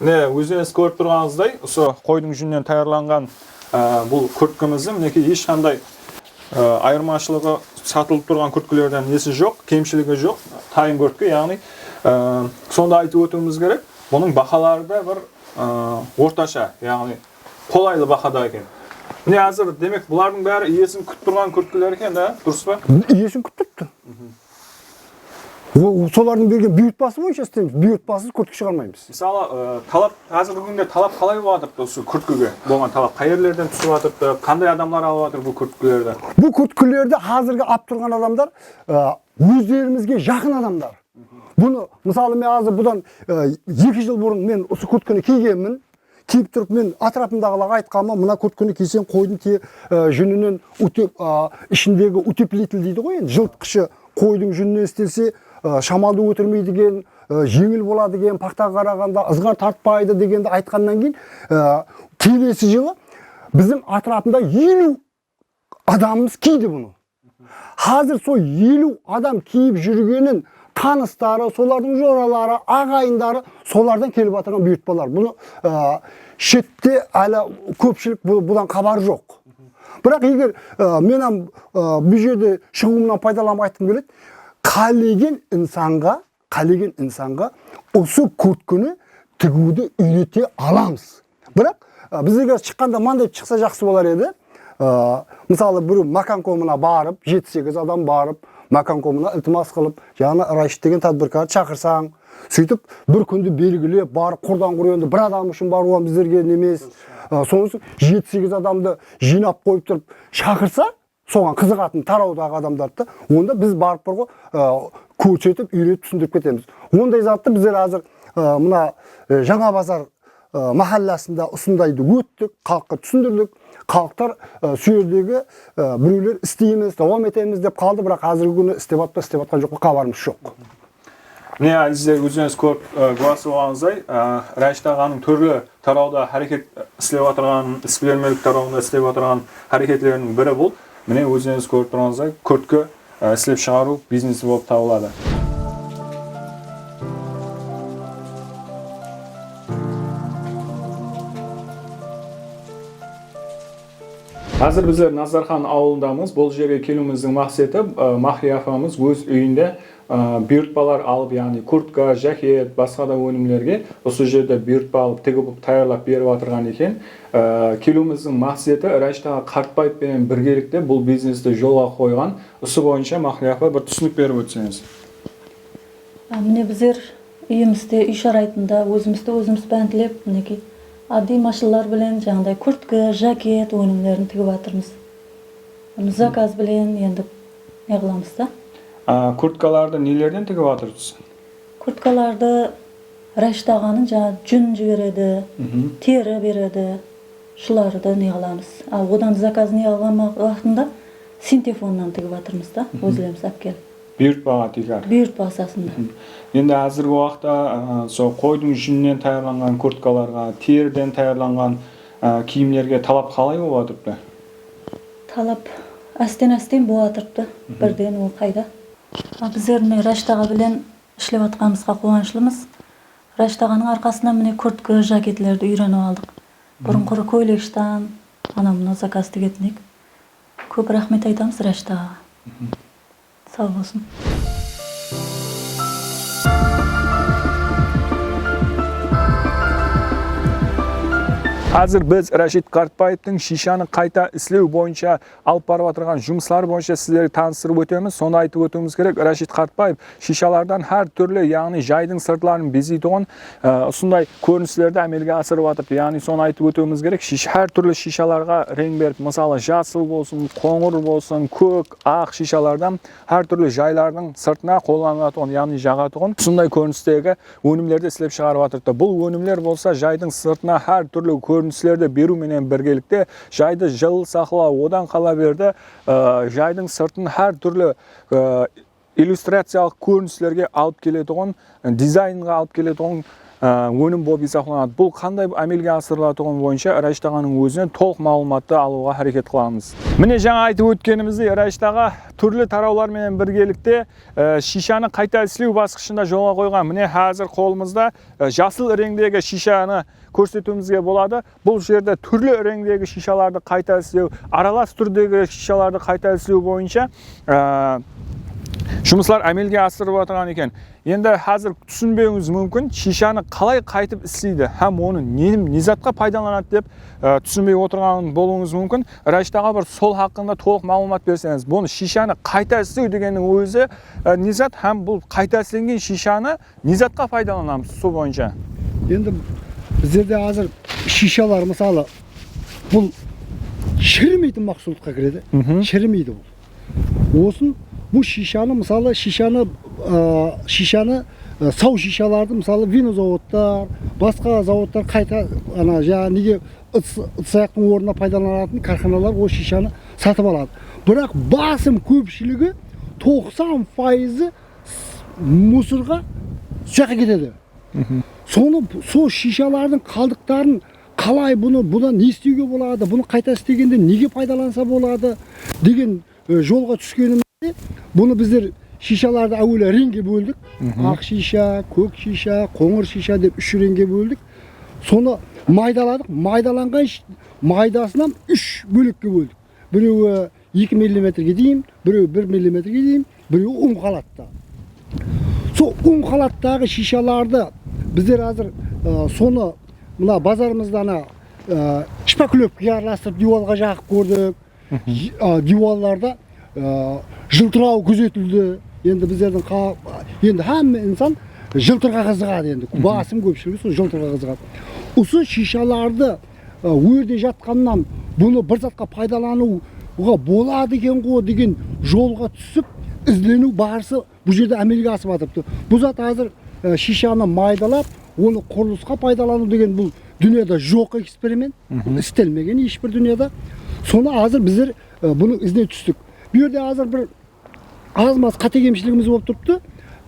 Өзіңіз көріп тұрғаныңыздай, осы қойдың жүнінен таярланған бұл күрткіміздің мінекей ешқандай айырмашылығы сатылып тұрған күрткілерден несі жоқ, кемшілігі жоқ, тайын күрткі, яғни сонда айтып өтуіміз керек, бұның бағалары да бір орташа, яғни қолайлы бағада екен. Міне әзір демек бұлардың бәрі иесін күтіп тұрған күрткілер екен, да, дұрыс па? Иесін күтіп тұр. Солардың берген бұйыртпасы бойынша істейміз, бұйыртпасыз күрткі шығармаймыз. Мысалы, қазіргі күнде талап қалай болатыр осы күрткіге? Болған талап қай жерлерден түсіп жатыр, қандай адамдар алып жатыр бұл күрткілерді? Бұл күрткілерді қазіргі алып тұрған адамдар өздерімізге жақын адамдар. Бұны мысалы мен азыр бұдан 2 жыл бұрын мен осы күрткіні кигенмін. Киіп тұрып мен атрапымдағыларға айтқанмын, мына күрткіні кисең қойдың жүнінен ішіндегі утеплитель дейді ғой, жылытқышы қойдың жүнінен істелсе шамалды өтірмейді деген, жеңіл болады деген, пақтаға қарағанда ызғар тартпайды дегенді айтқаннан кейін келесі жылы біздің атрапында 50 адамымыз киді бұны. Қазір сол 50 адам киіп жүргенін таныстары, солардың жоралары, ағайындары солардан келіп жатырған бұйыртпалар. Бұны шетте әлі көпшілік бұдан хабар жоқ. Бірақ егер мен бұл жерде шығуымнан пайдаланып айтқым келеді, қалеген инсанға осы күрткіні тігуді үйрете аламыз. Бірақ біздерге шыққанда маңдай шықса жақсы болар еді. Мысалы бір маканкомына барып, 7-8 адам барып, маканкомына ілтимас қылып, жаңа Рашид деген тадбиркарды шақырсаң, сөйтіп бір күнді белгілеп, барып құрдан құр бір адам үшін баруға біздерге немес. Сонысы 7-8 адамды жинап қойып тұрып шақырса, соған қызығатын тараудағы адамдарды, онда біз барып бұрғы көрсетіп, үйретіп, түсіндіріп кетеміз. Ондай затты біздер қазір мына жаңа базар махалласында ұсындайды өттік, халыққа түсіндірдік. Халықтар сүйердегі біреулер істейміз, давам етеміз деп қалды, бірақ қазіргі күні істеп атқан жоқ, хабарымыз жоқ. Міне әзіздер, өзіңіз көріп куәсі болғаныңыздай, Рашид ағаның түрлі тарауда әрекет істеп отырған, іскерлермелік тарауында істеп отырған әрекетлерінің бірі бұл. Міне өзіңіз көріп тұрғаныңыздай, күрткі істеп шығару бизнесі болып табылады. Қазір біздер Назархан ауылындамыз. Бұл жерге келуіміздің мақсаты Махрия апамыз өз үйінде бұйыртпалар алып, яғни куртка, жакет, басқа да өнімдерге осы жерде бұйыртпа алып, тігіп таярлап беріп отырған екен. Келуіміздің мақсаты Рашид аға Қартбаевпен біргелікте бұл бизнесті жолға қойған. Осы бойынша Махрия апа бір түсінік беріп өтсеңіз. Міне біздер үйімізде, үй шарайтында өзіміз бәнділеп, мінекей адди машиналар білен жаңағыдай куртка, жакет өнімдерін тігіп жатырмыз. Заказ білен енді не қыламыз да. Курткаларды нелерден тігіп жатырсыз? Курткаларды Рашид ағаның жаңа жүн жібереді, тері береді, шыларды не қыламыз. Одан заказ не алған уақытында синтефоннан тігіп жатырмыз да, өзлеріміз алып келіп. Бұйыртпаға тигар. Бұйыртпа асасында. Енді әзіргі уақытта сол қойдың жүнінен таярланған курткаларға, теріден таярланған киімдерге талап қалай болып жатырды? Талап әстен болып жатырды. Бірден ол қайда. Біздер Рашид аға білен ішлеп жатқанымызға қуаныштымыз. Рашид ағаның арқасынан міне куртка, жакетлерді үйреніп алдық. Бұрын құры көйлекштан, анамына заказ тігетінек. Көп рахмет айтамыз Рашид ағаға. Сау болсын. Hazır biz Rashid Qartbayevning shishani qayta ishlov bo'yicha olib borib o'tirgan жұмыслар bo'yicha sizlarga tanishtirib o'tamiz. Sonda aytib o'tishimiz kerak, Rashid Qartbayev shishalardan har turli, ya'ni joyning sirtlarini bezaydigan shunday ko'rinishlarda amalga oshirib o'tiribdi. Ya'ni sonda aytib o'tishimiz kerak, har turli shishalarga rang berib, masalan, jasıl bo'lsin, qo'ng'ir bo'lsin, ko'k, oq shishalardan har turli joylarning sirtına qo'llaniladigan, ya'ni jag'atigan shunday ko'rinishdagi o'nimlarda ishlab chiqarib o'tiribdi. Bu o'nimlar bo'lsa joyning sirtına har turli ko'rinishlarda beru bilan birgalikda joyda jil saqlab, odan qolaverdi, joyning sirtini har turli illyustratsiyalik ko'rinishlarga olib keladigan, dizaynga olib keladigan o'nim bo'lib hisoblanadi. Bu qanday amalga oshiriladigan bo'yicha Rashid og'aning o'zidan to'liq ma'lumotni olishga harakat qilamiz. Mana жаңа aytib o'tganimizdek, Rashid og'a turli tarovlar bilan birgalikda shishani qayta ishlov bosqichida yo'lga qo'ygan. Mana hozir qo'limizda jasıl rangdagi shishani ko'rsatishimizga bo'ladi. Bu yerda turli rangdagi shishalarni qayta ishlov, aralash turdagi shishalarni qayta ishlov bo'yicha жұмыслар amalga oshirib o'tirgan ekan. Endi hozir tushunmayingiz mumkin, shishani qalay qaytib ishlaydi, ham uni nizatga foydalanadi deb tushunmay o'tirgan bo'lishingiz mumkin. Rashid og'a bir sol haqida to'liq ma'lumot bersangiz, buni shishani qayta ishlash deganning o'zi nizat, ham bu qayta ishlangan shishani nizatga foydalanamiz shu bo'yicha. Endi bizlarda hozir shishalar misali bu shirimaydi mahsulotga kiradi. Shirimaydi bu. Olsun bu şişanı sav şişalardı мысалы vino zavodlar, басқа zavodlar qayta ana nege ыдыс-аяқтың орнына пайдаланатын карханалар o şişаны сатып алады. Бірақ басым көпшілігі 90% мусорға жаққа кетеді. Соны сол шишалардың қалдықтарын қалай бұдан не істеуге болады, бұны қайта істегенде неге пайдаланса болады деген жолға түскенімізде бұны біздер шишаларды әуелі реңге бөлдік. Ақ шиша, көк шиша, қоңыр шиша деп 3 реңге бөлдік. Соны майдаладық. Майдаланған майдасынан 3 бөлікке бөлдік. Біреуі 2 мм-ге дейін, біреуі 1 мм-ге дейін, біреуі ұн қалатта. Сол ұн қалаттағы шишаларды біздер қазір соны мына базарымыздан шпаклевкаға араластырып диванға жағып көрдік. Диванларда жылтырау күзетілді. Енді біздердің енді һәм инсан жылтырға қызығады, енді басым көпшілігі сол жылтырға қызығады. Осы шишаларды өрде жатқаннан бұны бір затқа пайдалануға болады екен ғой деген жолға түсіп іздену барысы бұл жерде әмелге асып жатырды. Бұл зат қазір шишаны майдалап, оны құрылысқа пайдалану деген бұл дүниеде жоқ эксперимент, істелмеген ешбір дүниеде. Соны қазір біздер бұны іздене түстік. Bu yerде қазір бір аз-маз қате кемшілігіміз болып тұрыпты.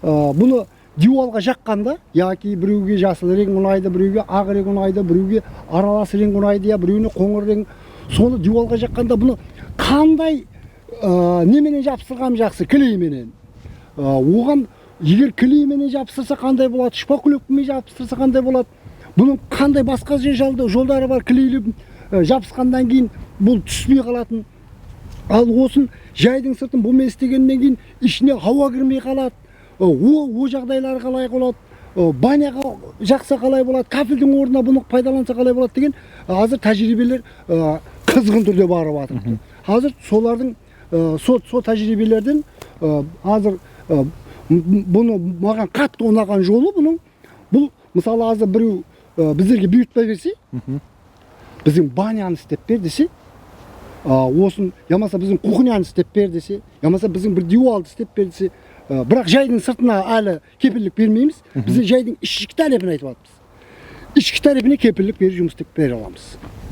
Бұны диванға жаққанда, яки біреуге жасыл рең ұнайды, біреуге ақ рең ұнайды, біреуге аралас рең ұнайды, біреуіне қоңыр рең. Соны диванға жаққанда бұны қандай неменен жапсырған жақсы, клейменен. Оған егер клейменен жапсырса қандай болады, шпаклевкамен жапсырса қандай болады. Бұның қандай басқа жолдары бар, клейлеп жапсықандан кейін бұл түспей қалатын. Ал осын жайдың сыртын бұмен істегеннен кейін ішіне хауа кірмей қалады. О жағдайлары қалай болады, баняға жақса қалай болады, кафельдің орнына бұны пайдаланса қалай болады деген қазір тәжірибелер қызғын түрде барып жатыр. Қазір солардың сол тәжірибелерден қазір бұны маған қатты ұнаған жолы бұның, бұл мысалы қазір біреу біздерге бұйыртпай берсе, біздің баняны істеп бер десе, осын ямаса біздің кухняны істеп бер десе, ямаса біздің бір диванды істеп бер десе, бірақ жайдың сыртына әлі кепілдік бермейміз. Біз жайдың ішкі тарифін айтып жатырмыз. Ішкі тарифіне кепілдік беріп жұмыс істеп бере аламыз.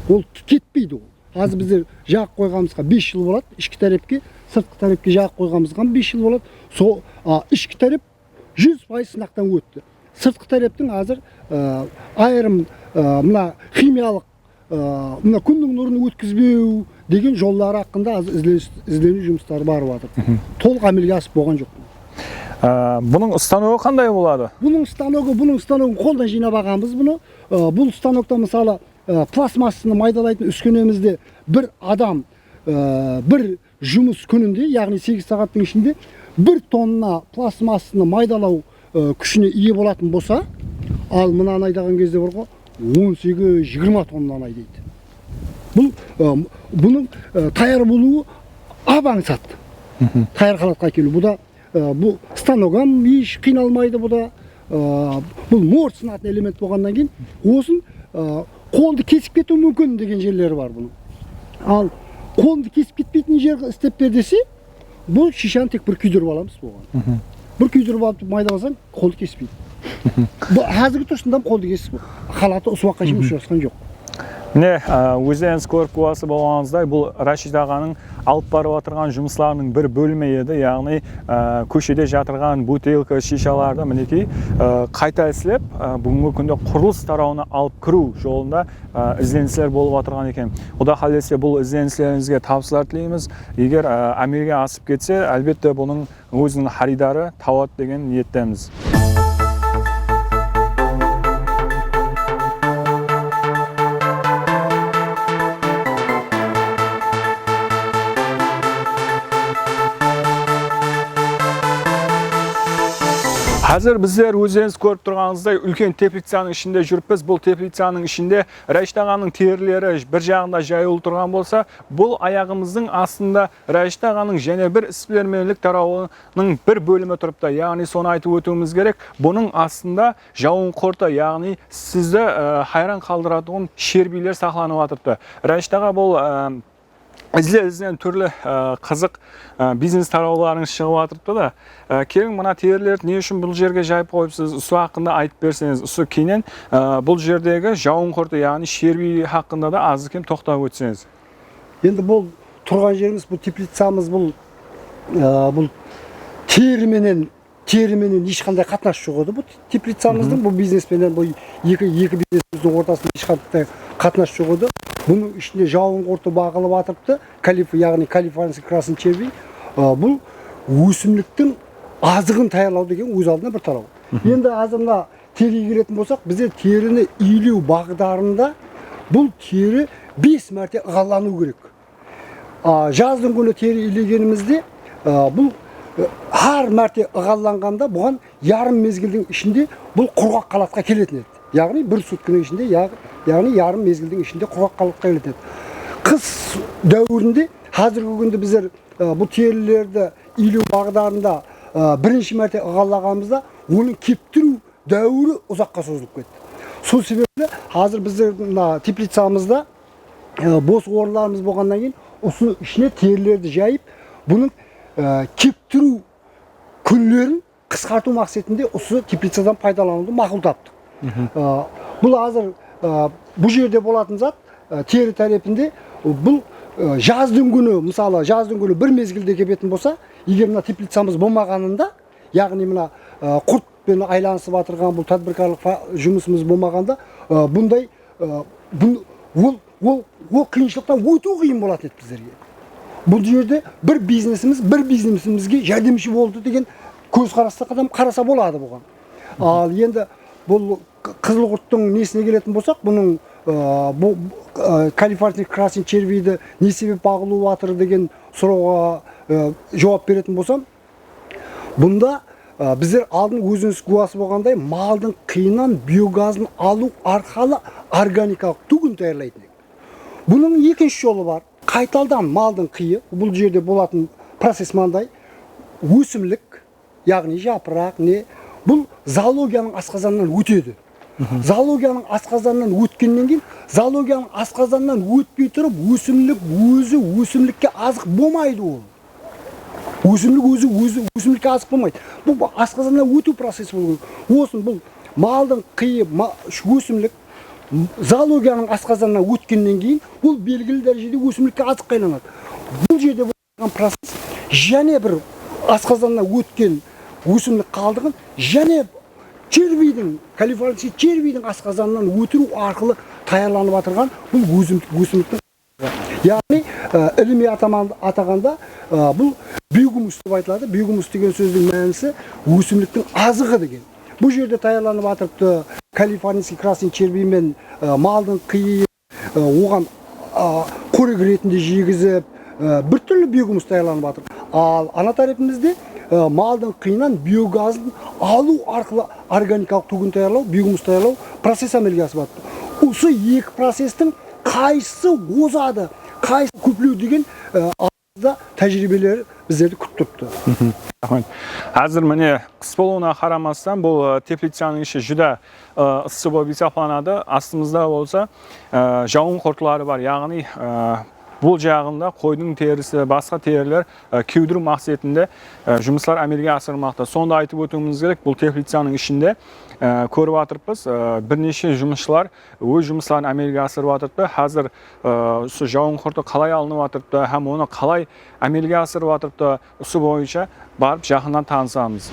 Ол кетпейді ол. Қазір біздер жағып қойғанымызға 5 жыл болады. Ішкі тарифке, сыртқы тарифке жағып қойғанымызға 5 жыл болады. Сол ішкі тариф 100% сынақтан өтті. Сыртқы тарифтің қазір айырым мына химиялық мына күннің нұрын өткізбеу деген жолдары hakkında іздену жұмыстары барып жатыр. Толық әмелге асып болған жоқ. Бұның станогы қандай болады? Бұның станогын қолдан жинап алғанбыз бұны. Бұл станокта мысалы пластмассаны майдалайтын үскенемізде бір адам бір жұмыс күнінде, яғни 8 сағаттың ішінде 1 тонна пластмассаны майдалау күшіне ие болатын болса, ал мынаны айдаған кезде бар ғой, 18-20 тоннаны айдайды. Бұның таяр болуы абаңсат. Таяр халатқа келу. Бұл станогам еш қиналмайды бұда. Бұл морт сынатын элемент болғаннан кейін осын қолды кесіп кету мүмкін деген жерлері бар бұның. Ал қолды кесіп кетпейтін жер істеп бер десе, бұл шишаны тек бір күйдіріп аламыз болған. Бір күйдіріп алып майдаласаң, қолды кеспейді. Қазіргі тұрсында қолды кесіп, халаты ұсуаққа жем ұшырасқан жоқ. Міне, өздеріңіз көріп қуасы болғаныңыздай, бұл Рашид ағаның алып барып отырған жұмысларының бір бөлімі еді. Яғни көшеде жатырған бутылка, шишаларды мінекей қайта ісілеп, бүгінгі күнде құрылыс тарауына алып кіру жолында ізденістер болып отырған екен. Құда қаласа бұл ізденістеріңізге табыстар тілейміз. Егер әмірге асып кетсе, әлбетте бұның өзінің харидары табады деген ниеттеміз. Қазір біздер өздеріңіз көріп тұрғаныңыздай үлкен теплицаның ішінде жүріппіз. Бұл теплицаның ішінде Рашид ағаның терілері бір жағында жайылып тұрған болса, бұл аяғымыздың астында Рашид ағаның және бір ісбермелік тарауының бір бөлімі тұрыпты. Яғни соны айтып өтуіміз керек. Бұның астында жауын қорты, яғни сізді хайран қалдыратын шербилер сақланып жатырыпты. Рашид аға бұл ізден түрлі қызық бизнес тарауларыңыз шығып жатырыпты да. Келің мына терілерді не үшін бұл жерге жайып қойыпсыз? Үсі хақында айтып берсеңіз. Үсі кейінен бұл жердегі жауын құрты, яғни шерби хақында да аз кем тоқтап өтсеңіз. Енді бұл тұрған жеріміз, бұл теплицамыз, бұл теріменен ешқандай қатынас жоқ еді. Бұл теплицамыздың, бұл бизнеспенен, бұл екі бизнесіміздің ортасында ешқандай қатынас жоқ еді. Бұның ішінде жауын құрты бағылып атырыпты, яғни калифорнийский красный червей. Бұл өсімліктің азығын таярлау деген өз алдына бір тарау. Енді азырына тереге келетін болсақ, бізде теріні илеу бағдарында бұл тері 5 мәрте ығалану керек. Жаздың күні тері илегенімізде бұл har mәрте ығаланғанда бұған ярым мезгілдің ішінде бұл құрғақ қалатқа келетін еді. Яғни бір суткінің ішінде, яғни ярым мезгілдің ішінде құрғақ қалатқа келетін еді. Қыс дәуірінде, қазіргі күнде біздер бұл терілерді илеу бағдарында бірінші мәрте ығалағанымызда оның кептіру дәуірі ұзаққа созылып кетті. Сол себепті қазір біздердің теплицамызда бос орындарымыз болғаннан кейін осы ішіне терілерді жайып, бұның кептіру күндерін қысқарту мақсатында осы теплицадан пайдалануды мақұл таптық. Бұл азыр бұл жерде болатын зат тері тарапында бұл жаздың күні, мысалы жаздың күні бір мезгілде кепетін болса, егер мына теплицамыз болмағанында, яғни мына құртпен айланысып жатырған бұл тадбиркарлық жұмысымыз болмағанда, бұндай ол қиыншылықтан өту қиын болатын еді біздерге. Бұл жерде бір бизнесімізге жәрдемші болды деген көзқарасты қадам қараса болады бұған. Ал енді бұл қызыл құрттың несіне келетін болсақ, бұның калифорнийский красный червейді не себеп бағылып жатыр деген сұрауға жауап беретін болсам, бұнда біздер алдын өзіңіз куәсі болғандай малдың қиынан биогазын алу арқылы органикалық түгін таярлайтын. Бұның екінші жолы бар. Қайталдан малдың қиы, бұл жерде болатын процесс мынандай, өсімлік, яғни жапырақ, бұл зоологияның асқазанынан өтеді. Зоологияның асқазанынан өткеннен кейін, зоологияның асқазанынан өтпей тұрып, өсімлік өзі өсімлікке азық болмайды ол. Өсімлік өзі өсімлікке азық болмайды. Бұл асқазанынан өту процесі болу. Осын бұл малдың қиы, өсімлік, зоологияның асқазанынан өткеннен кейін бұл белгілі дәрежеде өсімлікке азыққа айналады. Бұл жерде болған процесс және бір асқазанынан өткен өсімлік қалдығын және червейдің, калифорнийский червейдің асқазанынан өтіру арқылы таярланып жатырған бұл өсімліктің. Яғни іліми атағанда бұл биогумус деп айтылады. Биогумус деген сөздің мәнісі өсімліктің азығы деген. Бұл жерде таярланып атырыпты калифорнийский красный червей мен малдың қиы, оған қорек ретінде жегізіп, бір түрлі биогумус таярланып атыр. Ал ана тарапымызда малдың қиынан биогазын алу арқылы органикалық түгін таярлау, биогумус таярлау процесс әмелге асып жатыр. осы екі процестің қайсысы озады, қайсысы көплеу деген да тәжірибелер біздерді күтіп тұрыпты. Әзір міне қыс болуына қарамастан бұл теплицаның іші жүдә ыссы болып есептелінеді. Астымызда болса жауын қорытулары бар, яғни бұл жағында қойдың терісі, басқа терілер кеудіру мақсатында жұмыстар әмелге асырылмақта. Сонда айтып өтуіміз керек, бұл теплицаның ішінде көріп жатырмыз, бірнеше жұмысшылар өз жұмыстарын әмелге асырып жатырды. Қазір осы жауын құрты қалай алынып жатырды, һәм оны қалай әмелге асырып жатырды, осы бойынша барып жақыннан танысамыз.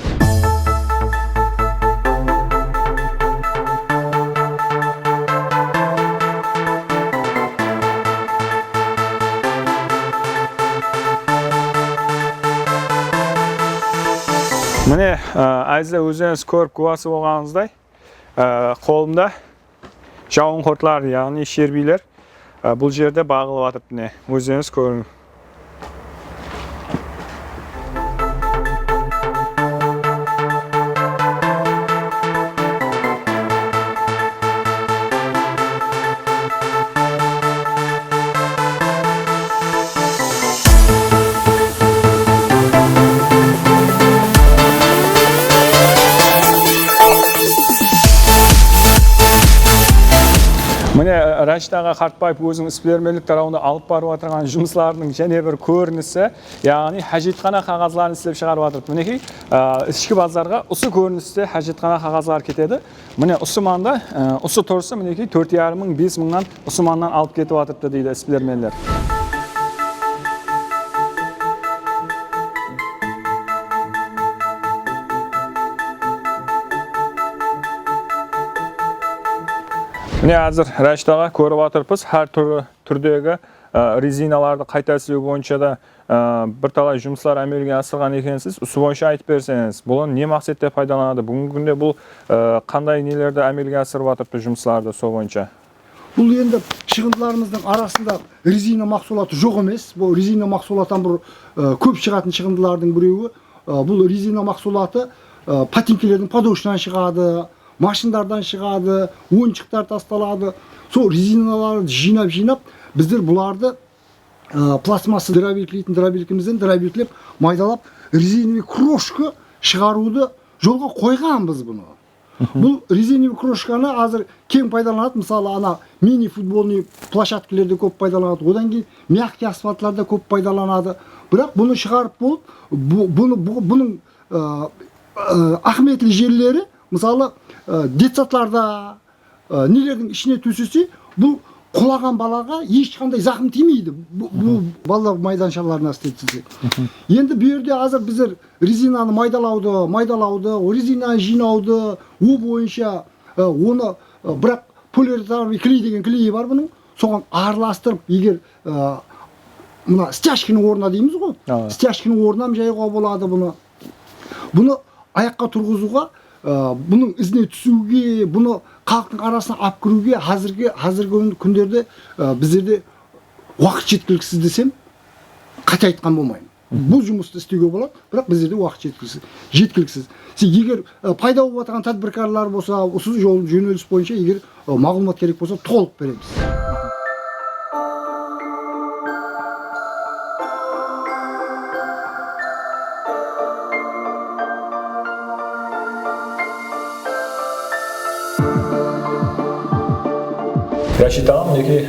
Міне, әзі өзіңіз көріп куәсі болғаныңыздай, қолымда жауын құртлар, яғни шербилер бұл жерде бағылып жатыр. Міне, өзіңіз көрің. Міне, Рашид аға Қартбаев өзінің іс-білімділік тарауында алып барып отырған жұмысларының және бір көрінісі, яғни хажетхана қағазларын істеп шығарып жатыр. Мінекей, ішкі базарға осы көріністе хажетхана қағазлар кетеді. Міне, осы маңда, осы торысы мінекей 4,5 мың, 5 мыңнан осы маңнан алып кетіп жатырды дейді іс-білімділер. Міне әзір Рашид аға көріп отырмыз, әр түрдегі резиналарды қайта істеу бойынша да бірталай жұмыстар әмелге асырған екенсіз. Осы бойынша айтып берсеңіз, бұны не мақсатта пайдаланады? Бүгінгі күнде бұл қандай нелерді әмелге асырып жатырды жұмыстарды сол бойынша? Бұл енді шығындыларымыздың арасында резина мақсулаты жоқ емес. Бұл резина мақсулаттан бір көп шығатын шығындылардың біреуі. Бұл резина мақсулаты патинкелердің подошвадан шығады, машиндардан шығады, ойыншықтар тасталады. Сол резиналарды жинап, біздер бұларды пластмассы дробилкімізден дробилкілеп, майдалап, резиновый крошка шығаруды жолға қойған біз бұны. Бұл резиновый крошканы азыр кең пайдаланады. Мысалы, ана мини-футболный площадкілерде көп пайдаланады. Одан кейін мягкий асфальтларда көп пайдаланады. Бірақ бұны шығарып болып, бұның ахметлі жерлері, мысалы, детсатларда нелердің ішіне төсесе, бұл құлаған балаға ешқандай зақым тимейді. Бұл балалар майданшаларына істетілсе. Енді бұл жерде азыр біздер резинаны майдалауды, резинаны жинауды, о бойынша оны бірақ полиуретановый клей деген клейі бар бұның. Соған араластырып, егер мына стяжкінің орнына дейміз ғой. Стяжкінің орнына жайға болады бұны. Бұны аяққа тұрғызуға, бұның ізіне түсуге, бұны халықтың арасына алып кіруге қазіргі күндерде біздерде уақыт жеткіліксіз десем, қате айтқан болмаймын. Бұл жұмысты істеуге болады, бірақ біздерде уақыт жеткіліксіз. Егер пайда болып отырған тәдбіркарлар болса, осы жол жөнеліс бойынша егер мағлұмат керек болса, толық береміз. Рашид ағам, неке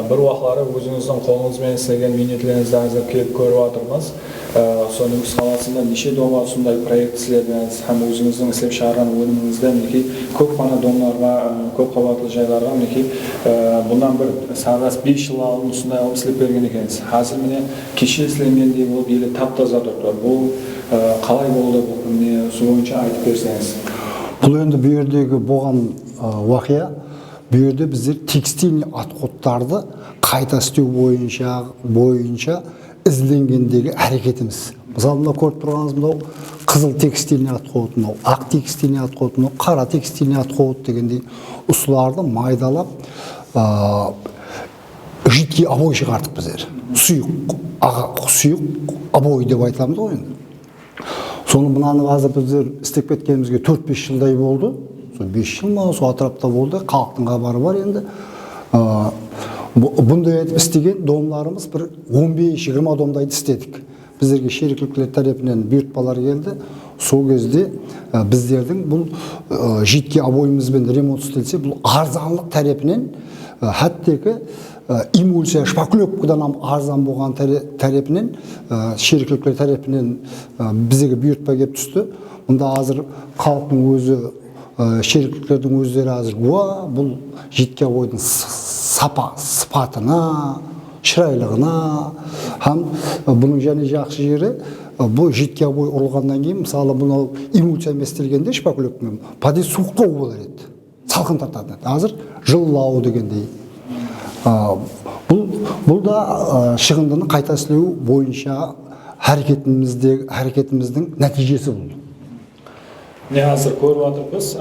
бір уақылары өзіңіздің қолыңызбен істеген минетлеріңізді әзір келіп көріп жатырмыз. Соның саласында неше домға сондай проект істедіңіз, һәм өзіңіздің істеп шығарған өніміңізді неке көп қана домларға, көп қабатлы жайларға неке бұндан бір сағас 5 жыл алдын осындай алып істеп берген екенсіз. Қазір міне кеше істелгендей болып елі тап-таза тұрды. Бұл қалай болды, бұл міне сол бойынша айтып берсеңіз. Бұл енді бұл жердегі болған уақия. Бұл жерде біздер текстильный отходтарды қайта істеу бойынша ізленгендегі әрекетіміз. Мысалы, мына көріп тұрғанымыз мынау қызыл текстильный отход, мынау ақ текстильный отход, мынау қара текстильный отход дегендей ұсыларды майдалап, жидкий обой шығардық біздер. Сұйық обой деп айтамыз ғой енді. Соны мынаны қазір біздер істеп кеткенімізге 4-5 жылдай болды. 5 жыл ма, сол атырапта болды, халықтың хабары бар енді. Бұндай етіп істеген домларымыз бір 15-20 домдайды істедік. Біздерге шерікліктер тарапынан бұйыртпалар келді. Сол кезде біздердің бұл жеке абойымызбен ремонт істелсе, бұл арзанлық тарапынан хаттекі эмульсия шпаклевкадан арзан болған тарапынан шерікліктер тарапынан біздерге бұйыртпа келіп түсті. Мұнда азыр халықтың өзі, шерікліктердің өздері азыр бұл жеке абойдың сыпатына, шырайлығына, һәм бұның және жақсы жері бұл жеке абой ұрылғаннан кейін, мысалы бұны эмульсия еместелгенде шпаклевкамен паде суықтау болар еді, салқын тартатын еді. Азыр жылылау дегендей. Бұл да шығындыны қайта істеу бойынша әрекетіміздің нәтижесі болды. Не азыр көріп отырмыз,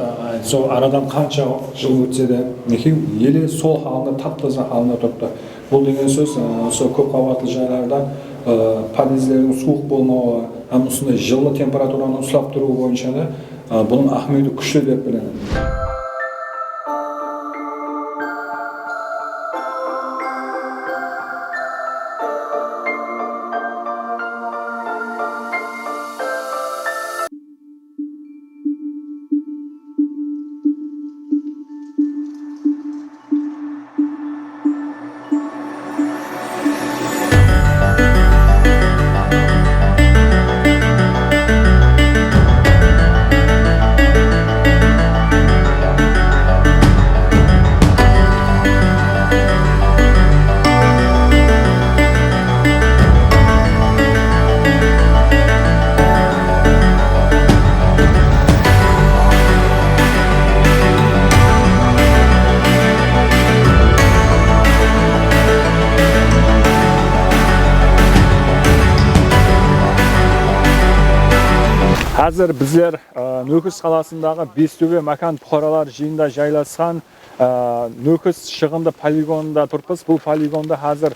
сол арадан қанша жыл өтсе де, елі сол халында, тап-таза халында тұрды. Бұл деген сөз, сол көп қабатты жайларда подъездердің суық болмауы, һәм осындай жылы температураны ұстап тұру бойынша да бұның ахметі күшті деп білемін. Қазір біздер Нөкіс қаласындағы Бестөбе мәкан бұқаралар жиында жайласқан Нөкіс шығынды полигонында тұрмыз. Бұл полигонда қазір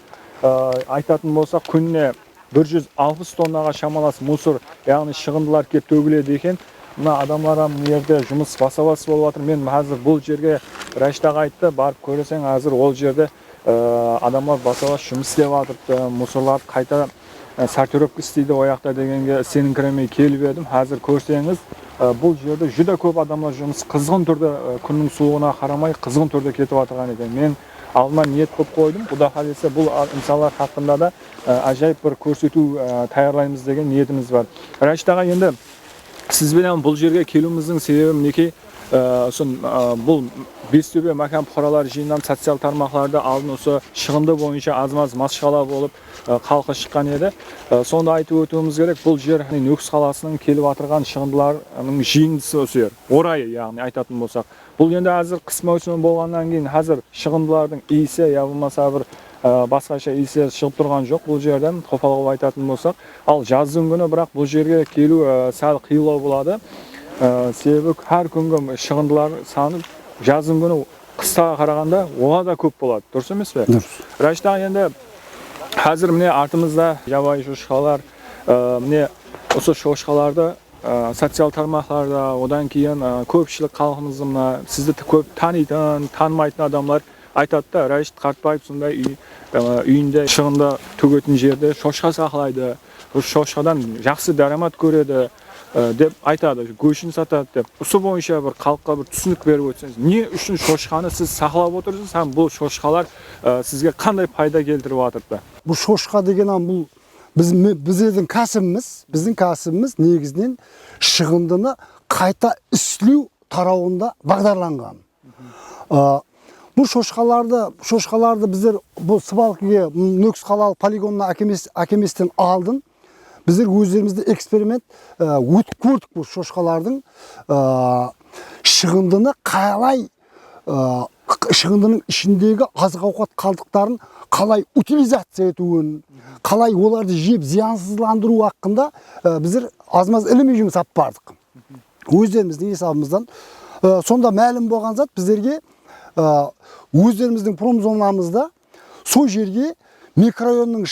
айтатын болсақ күніне 160 тоннаға шамалас мусор, яғни шығындылар кеп төгіледі екен. Мына адамлар мына жерде жұмыс баса-бас болып жатыр. Мен қазір бұл жерге Раштаға айтты, барып көресең, қазір ол жерде адамлар баса-бас жұмыс істеп жатырды. Мусорлар қайта сортировка істейді ояқта дегенге сеніңкіремей келіп едім. Қазір көрсеңіз, бұл жерде жүдә көп адамдар жұмыс қызғын түрде, күннің суығына қарамай қызғын түрде кетіп жатырған екен. Мен алдыма ниет қылып қойдым. Құда қаласа бұл инсанлар хақында да ажайып бір көрсету таярлаймыз деген ниетіміз бар. Раштаға енді сізбен бұл жерге келуіміздің себебі мінекей, бұл Бестөбе мәкан бұқаралар жиынынан социал тармақтарда алдын осы шығынды бойынша аз-маз масшғала болып қалқы шыққан еді. Сонда айтып өтуіміз керек, бұл жер Нөкіс қаласының келіп атырған шығындыларының жиындысы осы жер. Орайы, яғни айтатын болсақ. Бұл енді әзір қыс маусымы болғаннан кейін қазір шығындылардың иісі, я болмаса бір басқаша иісі шығып тұрған жоқ бұл жерден, қопалғып айтатын болсақ. Ал жаздың күні бірақ бұл жерге келу сәл қиылау болады. Себебі әр күнгі шығындылар саны жаздың күні қыстаға қарағанда оға да көп болады. Дұрыс емес пе? Дұрыс. Раштаға енді қазір міне артымызда жабайы шошқалар, міне осы шошқаларды социал тармақтарда, одан кейін көпшілік халқымызды мына сізді көп танитын, танымайтын адамлар айтады да, Рашид Қартбаев сондай үйінде шығында төгетін жерде шошқа сақлайды, шошқадан жақсы дарамат көреді деп айтады, көшін сатады деп. Осы бойынша бір халыққа бір түсінік беріп өтсеңіз, не үшін шошқаны сіз сақлап отырсыз, һәм бұл шошқалар сізге қандай пайда келтіріп жатыр? Бұл шошқа деген бұл біздің кәсібіміз негізінен шығындыны қайта үслеу тарауында бағдарланған. Бұл шошқаларды біздер бұл Сыбалкіге Нөкіс қалалық полигонына әкеместен алдын біздер өздерімізді эксперимент өтіп көрдік. Бұл шошқалардың шығындыны қалай, шығындының ішіндегі азық-ауқат қалдықтарын қалай утилизация етуін, қалай оларды жеп зиянсызландыру хақында біздер аз-маз іліми жұмыс жасап бардық. Өздеріміздің есабымыздан. Сонда мәлім болған зат біздерге өздеріміздің промзонамызда сол жерге микрорайонның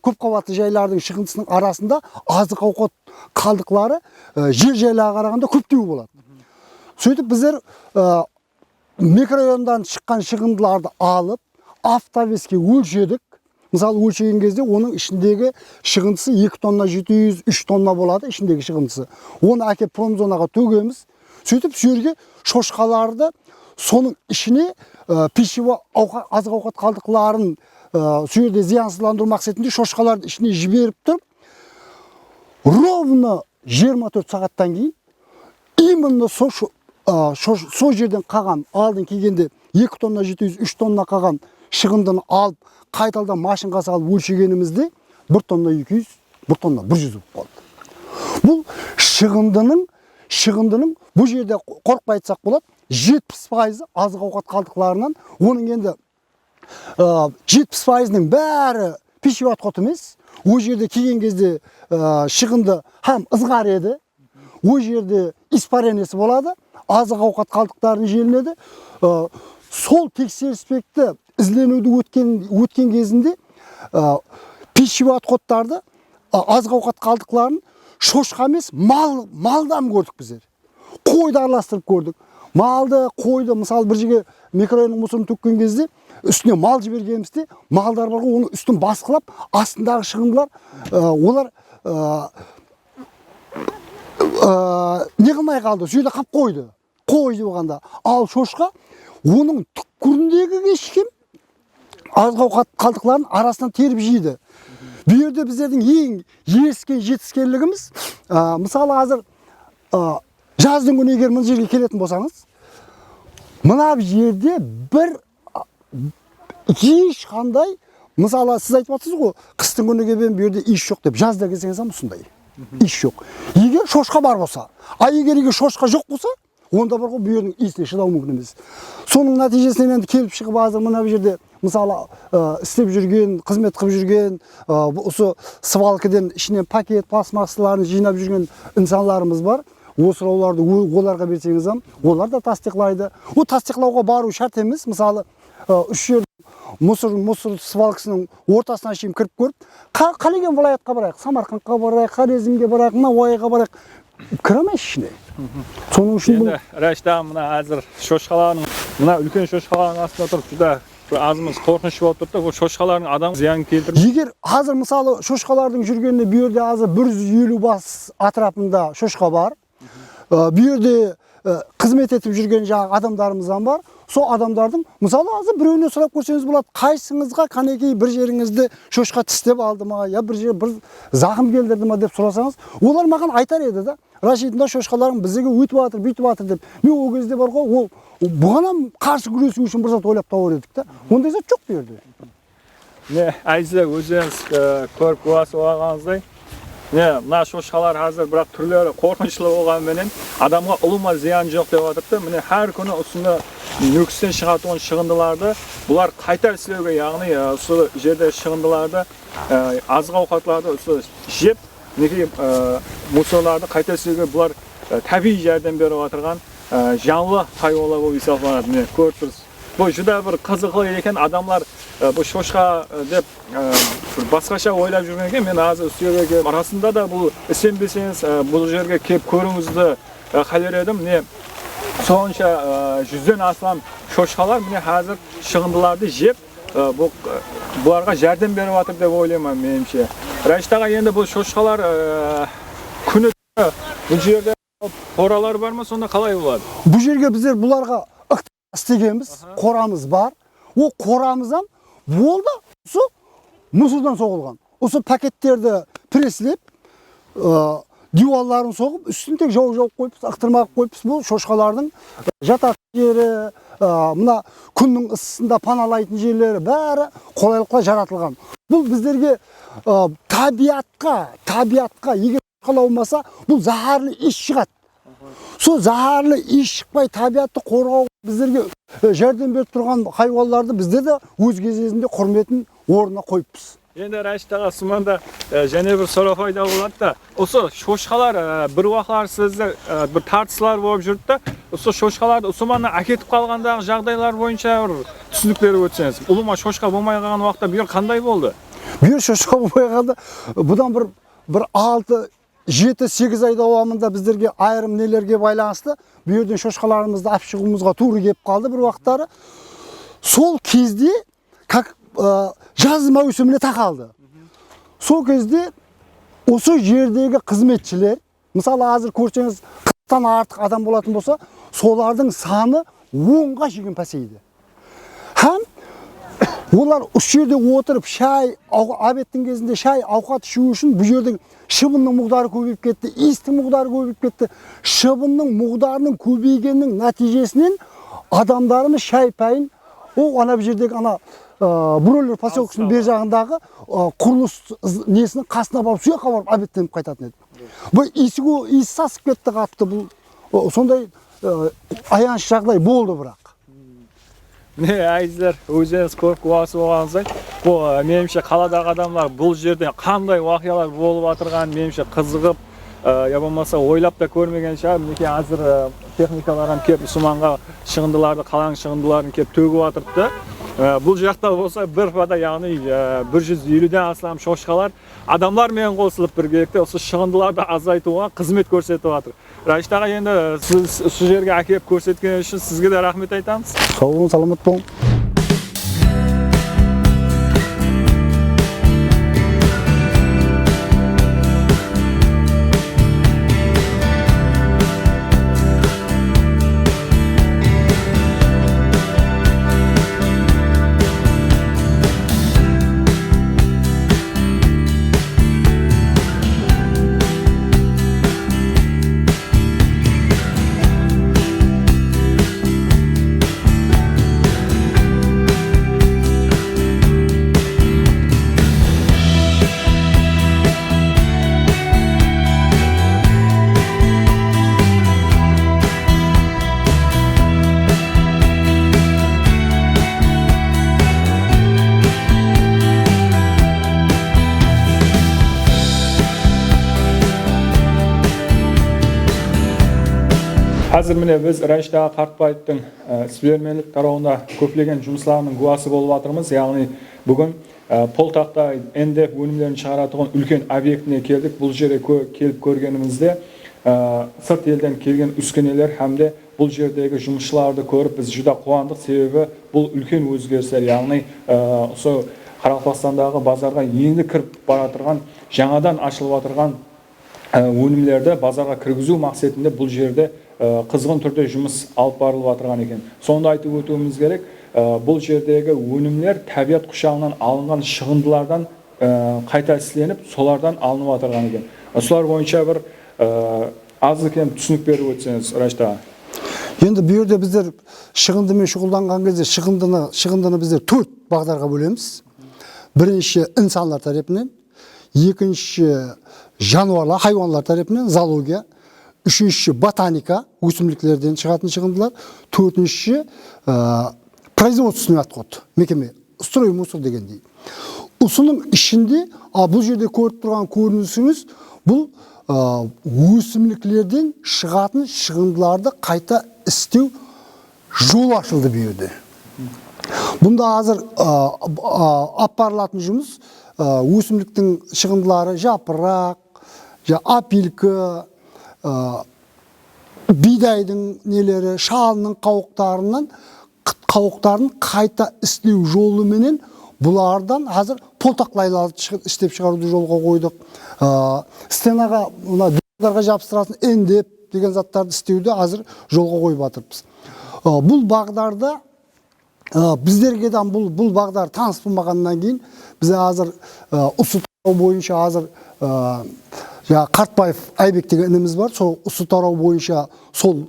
көп қабатты жайлардың шығындысының арасында азық-ауқат қалдықтары жер жайлаға қарағанда көптеу болады. Сөйтіп біздер микрорайондан шыққан шығындыларды алып автовеске өлшедік. Мысалы өлшеген кезде оның ішіндегі шығындысы 2 тонна 700, 3 тонна болады ішіндегі шығындысы. Оны әкеп промзонаға төгеміз. Сөйтіп жерге шошқаларды соның ішіне пищево азық ауқат қалдықтарын жерде зиянсыздандыру мақсатында шошқаларды ішіне жіберіп тұрып, ровно 24 сағаттан кейін именно сол жерден қалған алдын келгенде 2 тонна 700, 3 тонна қалған шығындыны алып, қайталдан машинға салып өлшегенімізде 1 тонна 200, 1 тонна 100 болып қалды. Бұл шығындының бұл жерде қорқпай айтсақ болады, 70% азық ауқат қалдықтарынан, оның енді 70%-ның бәрі пищевой отход емес. Ол жерде келген кезде шығынды хам ызғар еді. Ол жерде испаренесі болады, азық ауқат қалдықтарын желінеді. Сол тексеріспекті ізленуді өткен кезінде пищевой отходтарды, азық ауқат қалдықтарын шошқа емес, малдан көрдік біздер. Қойды араластырып көрдік. Малды, қойды, мысалы бір жерге микрорайонның мусорын төккен кезде үстіне мал жібергенімізде, малдар бар ғой, оны үстін басқылап, астындағы шығындылар, олар не қылмай қалды, сүйді қап қойды. Қойды болғанда. Ал шошқа оның түкпіріндегі кешкен азық ауқат қалдықтарын арасынан теріп жейді. Бұл жерде біздердің ең ескен жетіскерлігіміз, мысалы қазір жаздың күні егер мына жерге келетін болсаңыз, мына жерде бір ешқандай, мысалы сіз айтып жатсыз ғой, қыстың күні келген бұл жерде еш жоқ деп, жазда келсеңіз мұсындай еш жоқ. Егер шошқа бар болса, егер шошқа жоқ болса, онда бар ғой бұл жердің иісіне шыдау мүмкін емес. Соның нәтижесінен енді келіп шығып азыр мына жерде мысалы істеп жүрген, қызмет қылып жүрген, осы свалкадан ішінен пакет, пластмассаларын жинап жүрген инсанларымыз бар. Осы оларға берсеңіз, олар да тастиқлайды. Ол тастиқлауға бару шарт емес. Мысалы, үш жер мусор свалкасының ортасына шейін кіріп көріп, қалеген viloyatқа барайық, Самарқандқа барайық, Хорезмге барайық, Науайға барайық, кіре алмайсыз ішіне. Соның үшін бұл Рашта мына әзір шошқалардың, мына үлкен шошқалардың астында тұрып, жүдә азымыз қорқыныш болып тұрды. Бұл шошқалардың адам зиян келтірді. Егер қазір мысалы шошқалардың жүргеніне бұл жерде азыр 150 бас атрапында шошқа бар. Бұл жерде қызмет етіп жүрген жаңағы адамдарымыздан бар. Сол адамдардың мысалы азыр біреуіне сұрап көрсеңіз болады, қайсыңызға қанекей бір жеріңізді шошқа тістеп алды ма, я бір зақым келдірді ма деп сұрасаңыз, олар маған айтар еді да. Рашидында шошқаларың бізге өтіп жатыр, бүйтіп жатыр деп. Мен ол кезде бар ғой, ол бұған қарсы күресу үшін бір зат ойлап табар едік та. Ондай зат жоқ бұл жерде. Не, әйзі өзіңіз көріп куәсі болғаныңыздай. Не, мына шошқалар қазір бірақ түрлері қорқынышты болғанменен адамға ұлыма зиян жоқ деп жатырды. Міне әр күні осында нүкістен шығатын шығындыларды бұлар қайта істеуге, яғни осы жерде шығындыларды, азық ауқатларды жеп, неге мусорларды қайта істеуге бұлар табиғи жәрдем беріп отырған жанлы хайуандар болып есептелінеді. Міне көріп тұрсыз. Бұл жүдә бір қызықлы екен, адамлар бұл шошқа деп басқаша ойлап жүрген екен. Мен азыр үстелге келіп, арасында да бұл сенбесеңіз бұл жерге келіп көріңізді қалар едім. Міне сонша 100-ден астам шошқалар міне қазір шығындыларды жеп, бұларға жәрдем беріп жатыр деп ойлаймын меніңше. Раштаға енді бұл шошқалар күні бұл жерде қоралар бар ма, сонда қалай болады? Бұл жерге біздер бұларға істегенбіз, қорамыз бар. Ол қорамыздан болды, осы мусордан соғылған. Осы пакеттерді преслеп, дивалларын соғып, үстін тек жауып қойыппыз, ықтырмақ қойыппыз. Бұл шошқалардың жататын жері, мына күннің ысысында паналайтын жерлері бәрі қолайлыққа жаратылған. Бұл біздерге табиатқа егер шошқалар болмаса, бұл зәһәрлі иіс шығады. Сол зәһәрлі иіс шықпай табиатты қорғау біздерге жәрдем беріп тұрған хайуанларды біздер де өз кезегінде құрметін орнына қойыппыз. Енді Раштаға суманда және бір сұрақ пайда болады да, осы шошқалар бір уақытлар сізді бір тартыстылар болып жүрді да, осы шошқаларды ұсыманы әкетіп қалғандағы жағдайлар бойынша бір түсініктері өтсеңіз. Ұлыма шошқа болмай қалған уақытта бір қандай болды? Бір шошқа болмай қалды, бұдан бір 7-8 ай давамында біздерге айрым нелерге байланысты бұл жерден шошқаларымызды алып шығуымызға тура келіп қалды бір уақыттары. Сол кезде как жаз маусымына тақалды. Сол кезде осы жердегі қызметшілер, мысалы азыр көрсеңіз 40-тан артық адам болатын болса, солардың саны 10-ға шейін пәсейді. Һәм олар осы жерде отырып шай, обедтің кезінде шай, ауқат ішу үшін бұл жердің шыбынның мұғдары көбейіп кетті, иістің мұғдары көбейіп кетті. Шыбынның мұғдарының көбейгеннің нәтижесінен адамдарымыз шай пәйін, ана бір жердегі Бройлер поселкесінің бер жағындағы құрылыс несінің қасына барып, сол жаққа барып обедтеніп қайтатын еді. Бұл иісі сасып кетті қатты, бұл сондай аяныш жағдай болды бірақ. Міне әйіздер, өзіңіз көріп қуасы болғаныңыздай, бұл менімше қаладағы адамлар бұл жерде қандай уақиялар болып отырған менімше қызығып, я болмаса ойлап та көрмеген шығар. Мінекей азыр техникалардан кеп суманға шығындыларды, қалаң шығындыларын кеп төгіп отырыпты. Бұл жақта болса бір пада, яғни 150-ден астам шошқалар адамлармен қосылып біргелікте осы шығындыларды азайтуға қызмет көрсетіп жатыр. Рашид аға, енді сіз осы жерге әкеліп көрсеткен үшін сізге де рахмет айтамыз. Сау болың, саламат болың. Қазір міне біз Рашид аға Қартбаевтың сібермелік тарауында көптеген жұмысларының куәсі болып жатырмыз. Яғни бүгін Полтақта НДФ өнімдерін шығаратын үлкен объектіне келдік. Бұл жерге келіп көргенімізде сырт елден келген үскенелер һәмде бұл жердегі жұмысшыларды көріп біз жүда қуандық, себебі бұл үлкен өзгерістер. Яғни осы Қарақалпақстандағы базарға енді кіріп бара жатырған, жаңадан ашылып жатырған өнімдерді базарға кіргізу мақсатында бұл жерде қызғын түрде жұмыс алып барылып жатырған екен. Сонда айтып өтуіміз керек, бұл жердегі өнімдер табиғат құшағынан алынған шығындылардан қайта ісленіп, солардан алынып жатырған екен. Солар бойынша бір аз екен түсінік беріп өтсеңіз, Рашид аға. Енді бұл жерде біздер шығындымен шұғылданған кезде шығындыны біздер 4 бағдарға бөлеміз. Бірінші инсанлар тарапынан, екінші жануарлар, хайуанлар тарапынан, зоология, үшінші ботаника, өсімдіктерден шығатын шығындылар, төртінші производственный отход, мекеме, строй мусор дегендей. Осының ішінде, бұл жерде көріп тұрған көрінісіңіз, бұл өсімдіктерден шығатын шығындыларды қайта істеу жол ашылды бұл жерде. Бұнда азыр апарылатын жұмыс өсімдіктің шығындылары жапырақ, апилкі, бидайдың нелері, шалының қауықтарын қайта істеу жолыменен бұлардан азыр полтақлайларды істеп шығаруды жолға қойдық. Стенаға, дұрдарға жапсыратын НДФ деген заттарды істеуді азыр жолға қойып жатырмыз. Бұл бағдарда біздергеден бұл бағдар таныс болмағаннан кейін біз азыр ұсы тарау бойынша азыр Қартбаев Айбек деген ініміз бар. Сол ұсы тарау бойынша сол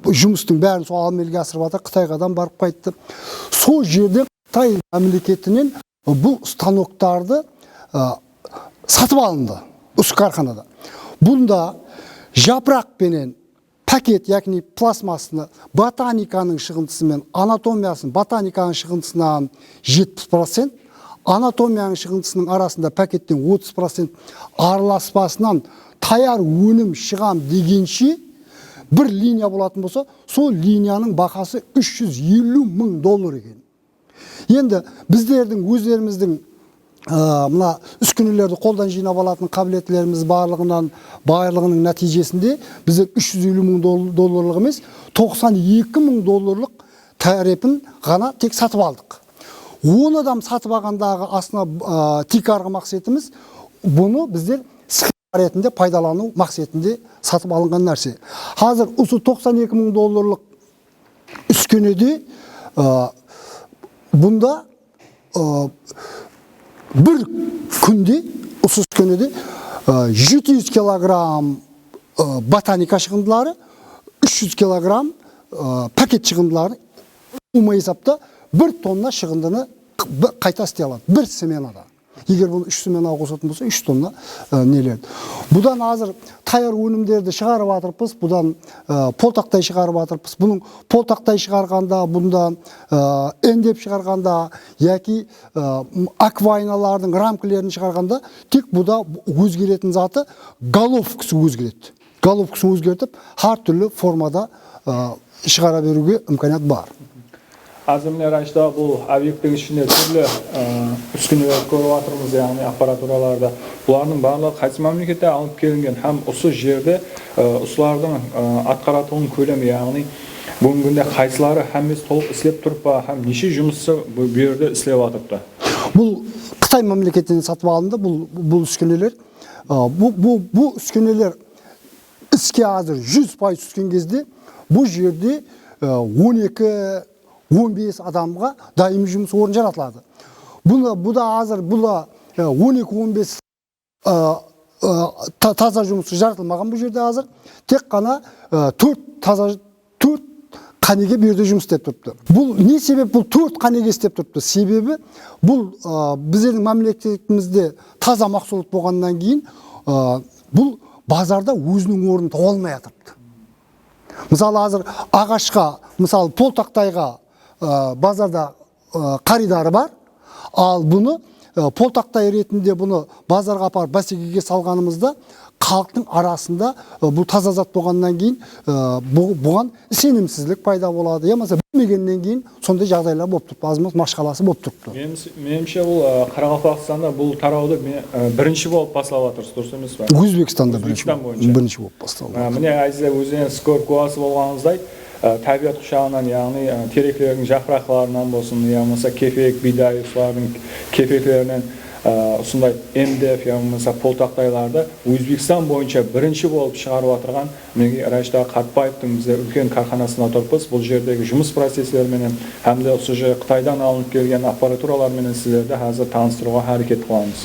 жұмыстың бәрін сол амелге асырып жатыр. Қытайғадан барып қайтты. Сол жерде Қытай мемлекетінен бұл станоктарды сатып алынды осы карханада. Бұнда жапырақ пенен пакет, яғни пластмассыны ботаниканың шығындысымен, анатомиясын ботаниканың шығындысынан 70%, анатомияның шығындысының арасында пакеттен 30% араласпасынан таяр өнім шығам дегенше бір линия болатын болса, сол линияның бақасы $350 мың екен. Енді біздердің өздеріміздің мына үскүнелерді қолдан жинап алатын қабілетлеріміз барлығының нәтижесінде біздер 350 мың долларлық емес, 92 мың долларлық тарифін ғана тек сатып алдық. 10 адам сатып алғандағы астына тек арғы мақсатымыз бұны біздер схема ретінде пайдалану мақсатында сатып алынған нәрсе. Қазір осы 92 мың долларлық үскенеде бұнда бір күнде осы үскенеде 700 килограмм ботаника шығындылары, 300 килограмм пакет шығындылары ұма есапта 1 тонна шығындыны қайта істей алады, бір сменада. Егер бұл 3 сменаға қосатын болса, 3 тонна нелерді. Бұдан азыр таяр өнімдерді шығарып атырпыз, бұдан полтақтай шығарып атырпыз. Бұның полтақтай шығарғанда, бұнда эндеп шығарғанда, яки аквайналардың рамкілерін шығарғанда, тек бұда өзгеретін заты головкасы өзгереді. Головкасын өзгертіп, har түрлі формада шығара беруге имканият бар. Қазір міне Рашта бұл объекттің ішінде түрлі үскінелер көріп атырмыз, яғни аппаратураларда. Бұлардың барлығы қайсы мемлекетте алып келінген, һәм осы жерде осылардың атқаратылған көлемі, яғни бүгінгі күнде қайсылары һәммесі толық істеп тұрып па, һәм неше жұмысшы бұл жерде істеп атырыпты? Бұл Қытай мемлекетінен сатып алынды, бұл үскенелер. Бұл үскенелер іске азыр 100% түскен кезде бұл жерде 12-15 адамға даими жұмыс орын жаратылады. Бұда азыр 12-15 таза жұмыс жаратылмаған бұл жерде азыр. Тек қана 4 қанеге берді жұмыс істеп тұрыпты. Бұл не себеп бұл 4 қанеге істеп тұрыпты? Себебі бұл біздердің мемлекетімізде таза мақсулат болғаннан кейін бұл базарда өзінің орнын таба алмай жатырыпты. Мысалы азыр ағашқа, мысалы полтақтайға базарда қаридары бар, ал бұны полтақтай ретінде бұны базарға апарып бәсекеге салғанымызда халықтың арасында бұл таза зат болғаннан кейін бұған сенімсіздік пайда болады. Емаса білмегеннен кейін сондай жағдайлар болып тұрыпты, азымыз машқаласы болып тұрыпты. Менімше бұл Қарақалпақстанда бұл тарауды бірінші болып басталып жатыр, дұрыс емес пе? Өзбекстанда бірінші болып басталды. Міне әзілде өздеріңіз көріп куәсі болғаныңыздай, табиғат құшағынан, яғни теректердің жапырақтарынан болсын, яғни кефек, бидай, солардың кефеклерінен осындай МДФ, яғни полтақтайларды Өзбекстан бойынша бірінші болып шығарып отырған Рашта Қартбаевтың бізде үлкен карханасына тұрпыз. Бұл жердегі жұмыс процестеріменен, әмде осы же Қытайдан алынып келген аппаратураларменен сіздерді қазір таныстыруға әрекет қыламыз.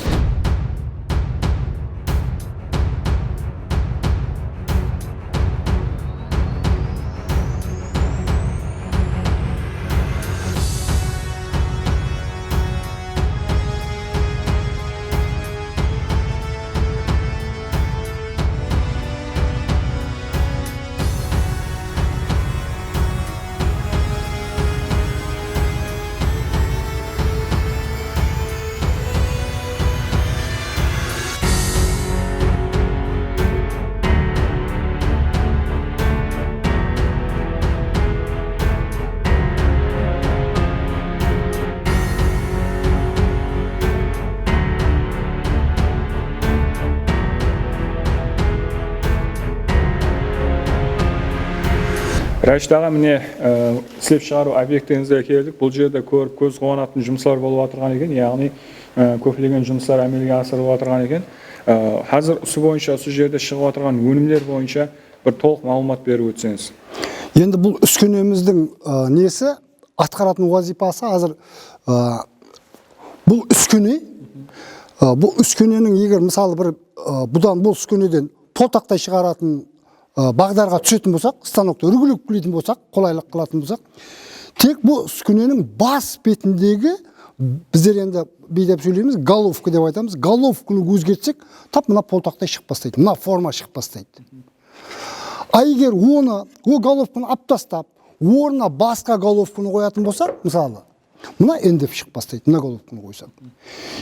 Раштаға міне істеп шығару объектіңізге келдік. Бұл жерде көріп көз қуанатын жұмыстар болып отырған екен, яғни көптеген жұмыстар әмелге асырылып отырған екен. Қазір осы бойынша, осы жерде шығып отырған өнімдер бойынша бір толық мәлімет беріп өтсеңіз. Енді бұл үскенеміздің несі атқаратын вазипасы азыр бұл үскененің егер мысалы бір бұдан бұл үскенеден полтақтай шығаратын бағдарға түсетін болсақ, станокта үргіліп күлетін болсақ, қолайлық қылатын болсақ, тек бұл үскененің бас бетіндегі біздер енді бейдеп сөйлейміз, головка деп айтамыз, головканы өзгертсек, тап мына полтақтай шығып бастайды, мына форма шығып бастайды. А егер оны, ол головканы алып тастап, орнына басқа головканы қоятын болсақ, мысалы, мына эндеп шығып бастайды, мына головканы қойсақ.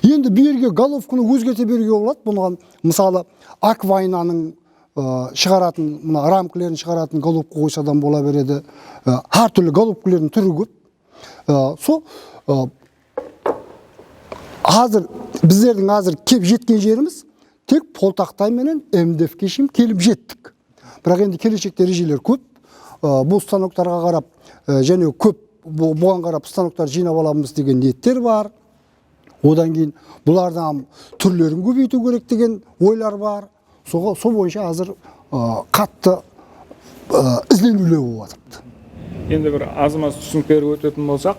Енді берге головканы өзгерте беруге болады, бұған мысалы аквайнаның шығаратын, мына рамкілерін шығаратын головка қойсадан бола береді. Әр түрлі головкілердің түрі көп. Сол Қазір Біздердің азыр кеп жеткен жеріміз тек Полтақтай менен МДФ-ке шейін келіп жеттік. Бірақ енді келешекте ережелер көп. Бұл станоктарға қарап және көп бұған қарап станоктар жинап аламыз деген ниеттер бар. Одан кейін бұлардан түрлерін көбейту керек деген ойлар бар. Сол бойынша азыр қатты ізденулер болып жатыр. Енді бір азымыз түсінік беріп өтетін болсақ,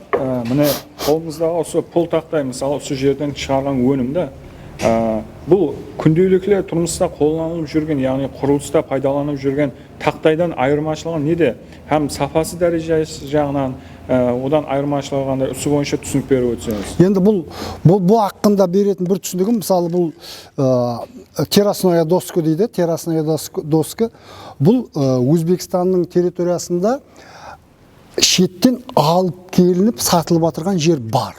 міне қолымыздағы осы Полтақтай мысалы осы жерден шығарған өнімді бұл күнделікті тұрмыста қолданылып жүрген, яғни құрылыста пайдаланып жүрген тақтайдан айырмашылығы неде? Һәм сапасы дәрежесі жағынан одан айырмашылығы қандай? Осы бойынша түсінік беріп өтсеңіз. Енді бұл hakkında беретін бір түсінігім, мысалы бұл террасная доска дейді, террасная доска. Бұл Өзбекстанның территориясында шеттен алып келініп сатылып жатырған жер бар.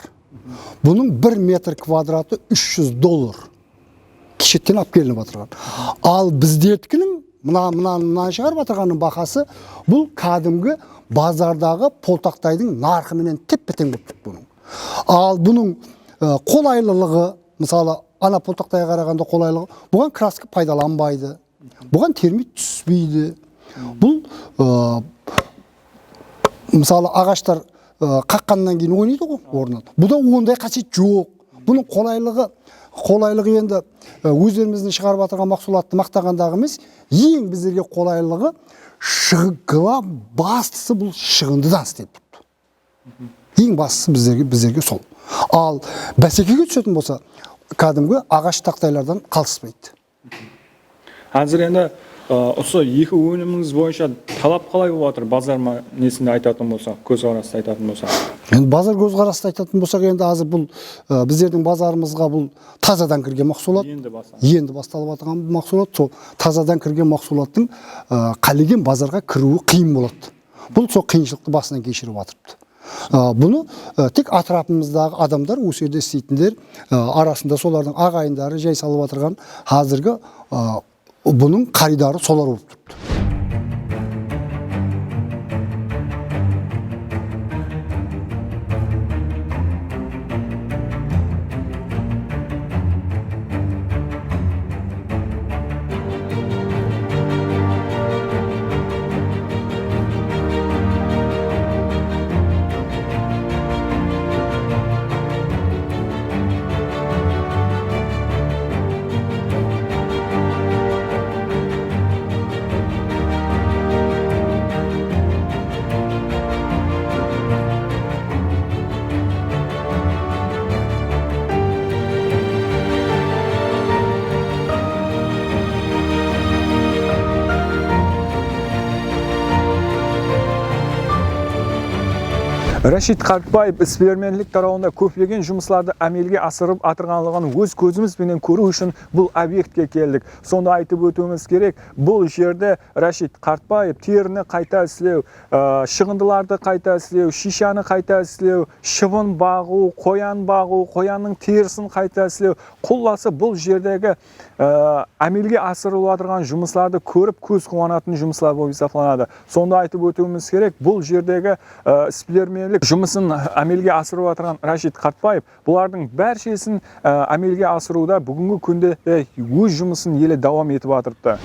Бұның 1 метр квадраты $300 шеттен алып келініп жатырған. Ал біздердікінің мына шығарып жатырғанның бағасы бұл кәдімгі базардағы Полтақтайдың нарқыменен тепе-тең болып тұр бұның. Ал бұның қолайлылығы, мысалы ана Полтақтайға қарағанда қолайлылығы, бұған краска пайдаланбайды, бұған термит түспейді. Бұл мысалы ағаштар қаққаннан кейін ойнайды ғой орнында. Бұда ондай қасиет жоқ. Бұның қолайлығы енді өздеріміздің шығарып жатырған мақсулатты мақтағандағы емес, ең біздерге қолайлығы шығыға бастысы бұл шығындыдан істеп тұр. Ең бастысы біздерге сол. Ал бәсекеге түсетін болса, кәдімгі ағаш тақтайлардан қалыспайды. Қазір енді осы екі өніміңіз бойынша талап қалай болып жатыр? Базар несінде айтатын болсақ, көзқарасты айтатын болсақ. Енді базар көзқарасты айтатын болсақ, енді азыр бұл біздердің базарымызға бұл тазадан кірген мақсулат. Енді басталып жатқан мақсулат, сол тазадан кірген мақсулаттың қалеген базарға кіруі қиын болады. Бұл сол қиыншылықты басынан кешіріп жатырды. Бұны тек атрапымыздағы адамдар, осы жерде істейтіндер арасында солардың ағайындары жай салып жатырған қазіргі бұның қаридары солар болып тұрды. Рашид Қартбаев ісперлермендік тарауында көптеген жұмысларды әмелге асырып атырғанлығын өз көзімізбенен көру үшін бұл объектке келдік. Сонда айтып өтуіміз керек, бұл жерде Рашид Қартбаев теріні қайта істеу, шығындыларды қайта істеу, шишаны қайта істеу, шыбын бағу, қоян бағу, қоянның терісін қайта істеу, құлласы бұл жердегі әмелге асырылып атырған жұмысларды көріп көз қуанатын жұмыслар болып есептелінеді. Сонда айтып өтуіміз керек, бұл жердегі ісперлермендік жұмысын әмелге асырып атырған Рашид Қартбаев бұлардың бәршесін әмелге асыруда бүгінгі күнде өз жұмысын елі давам етіп атырды.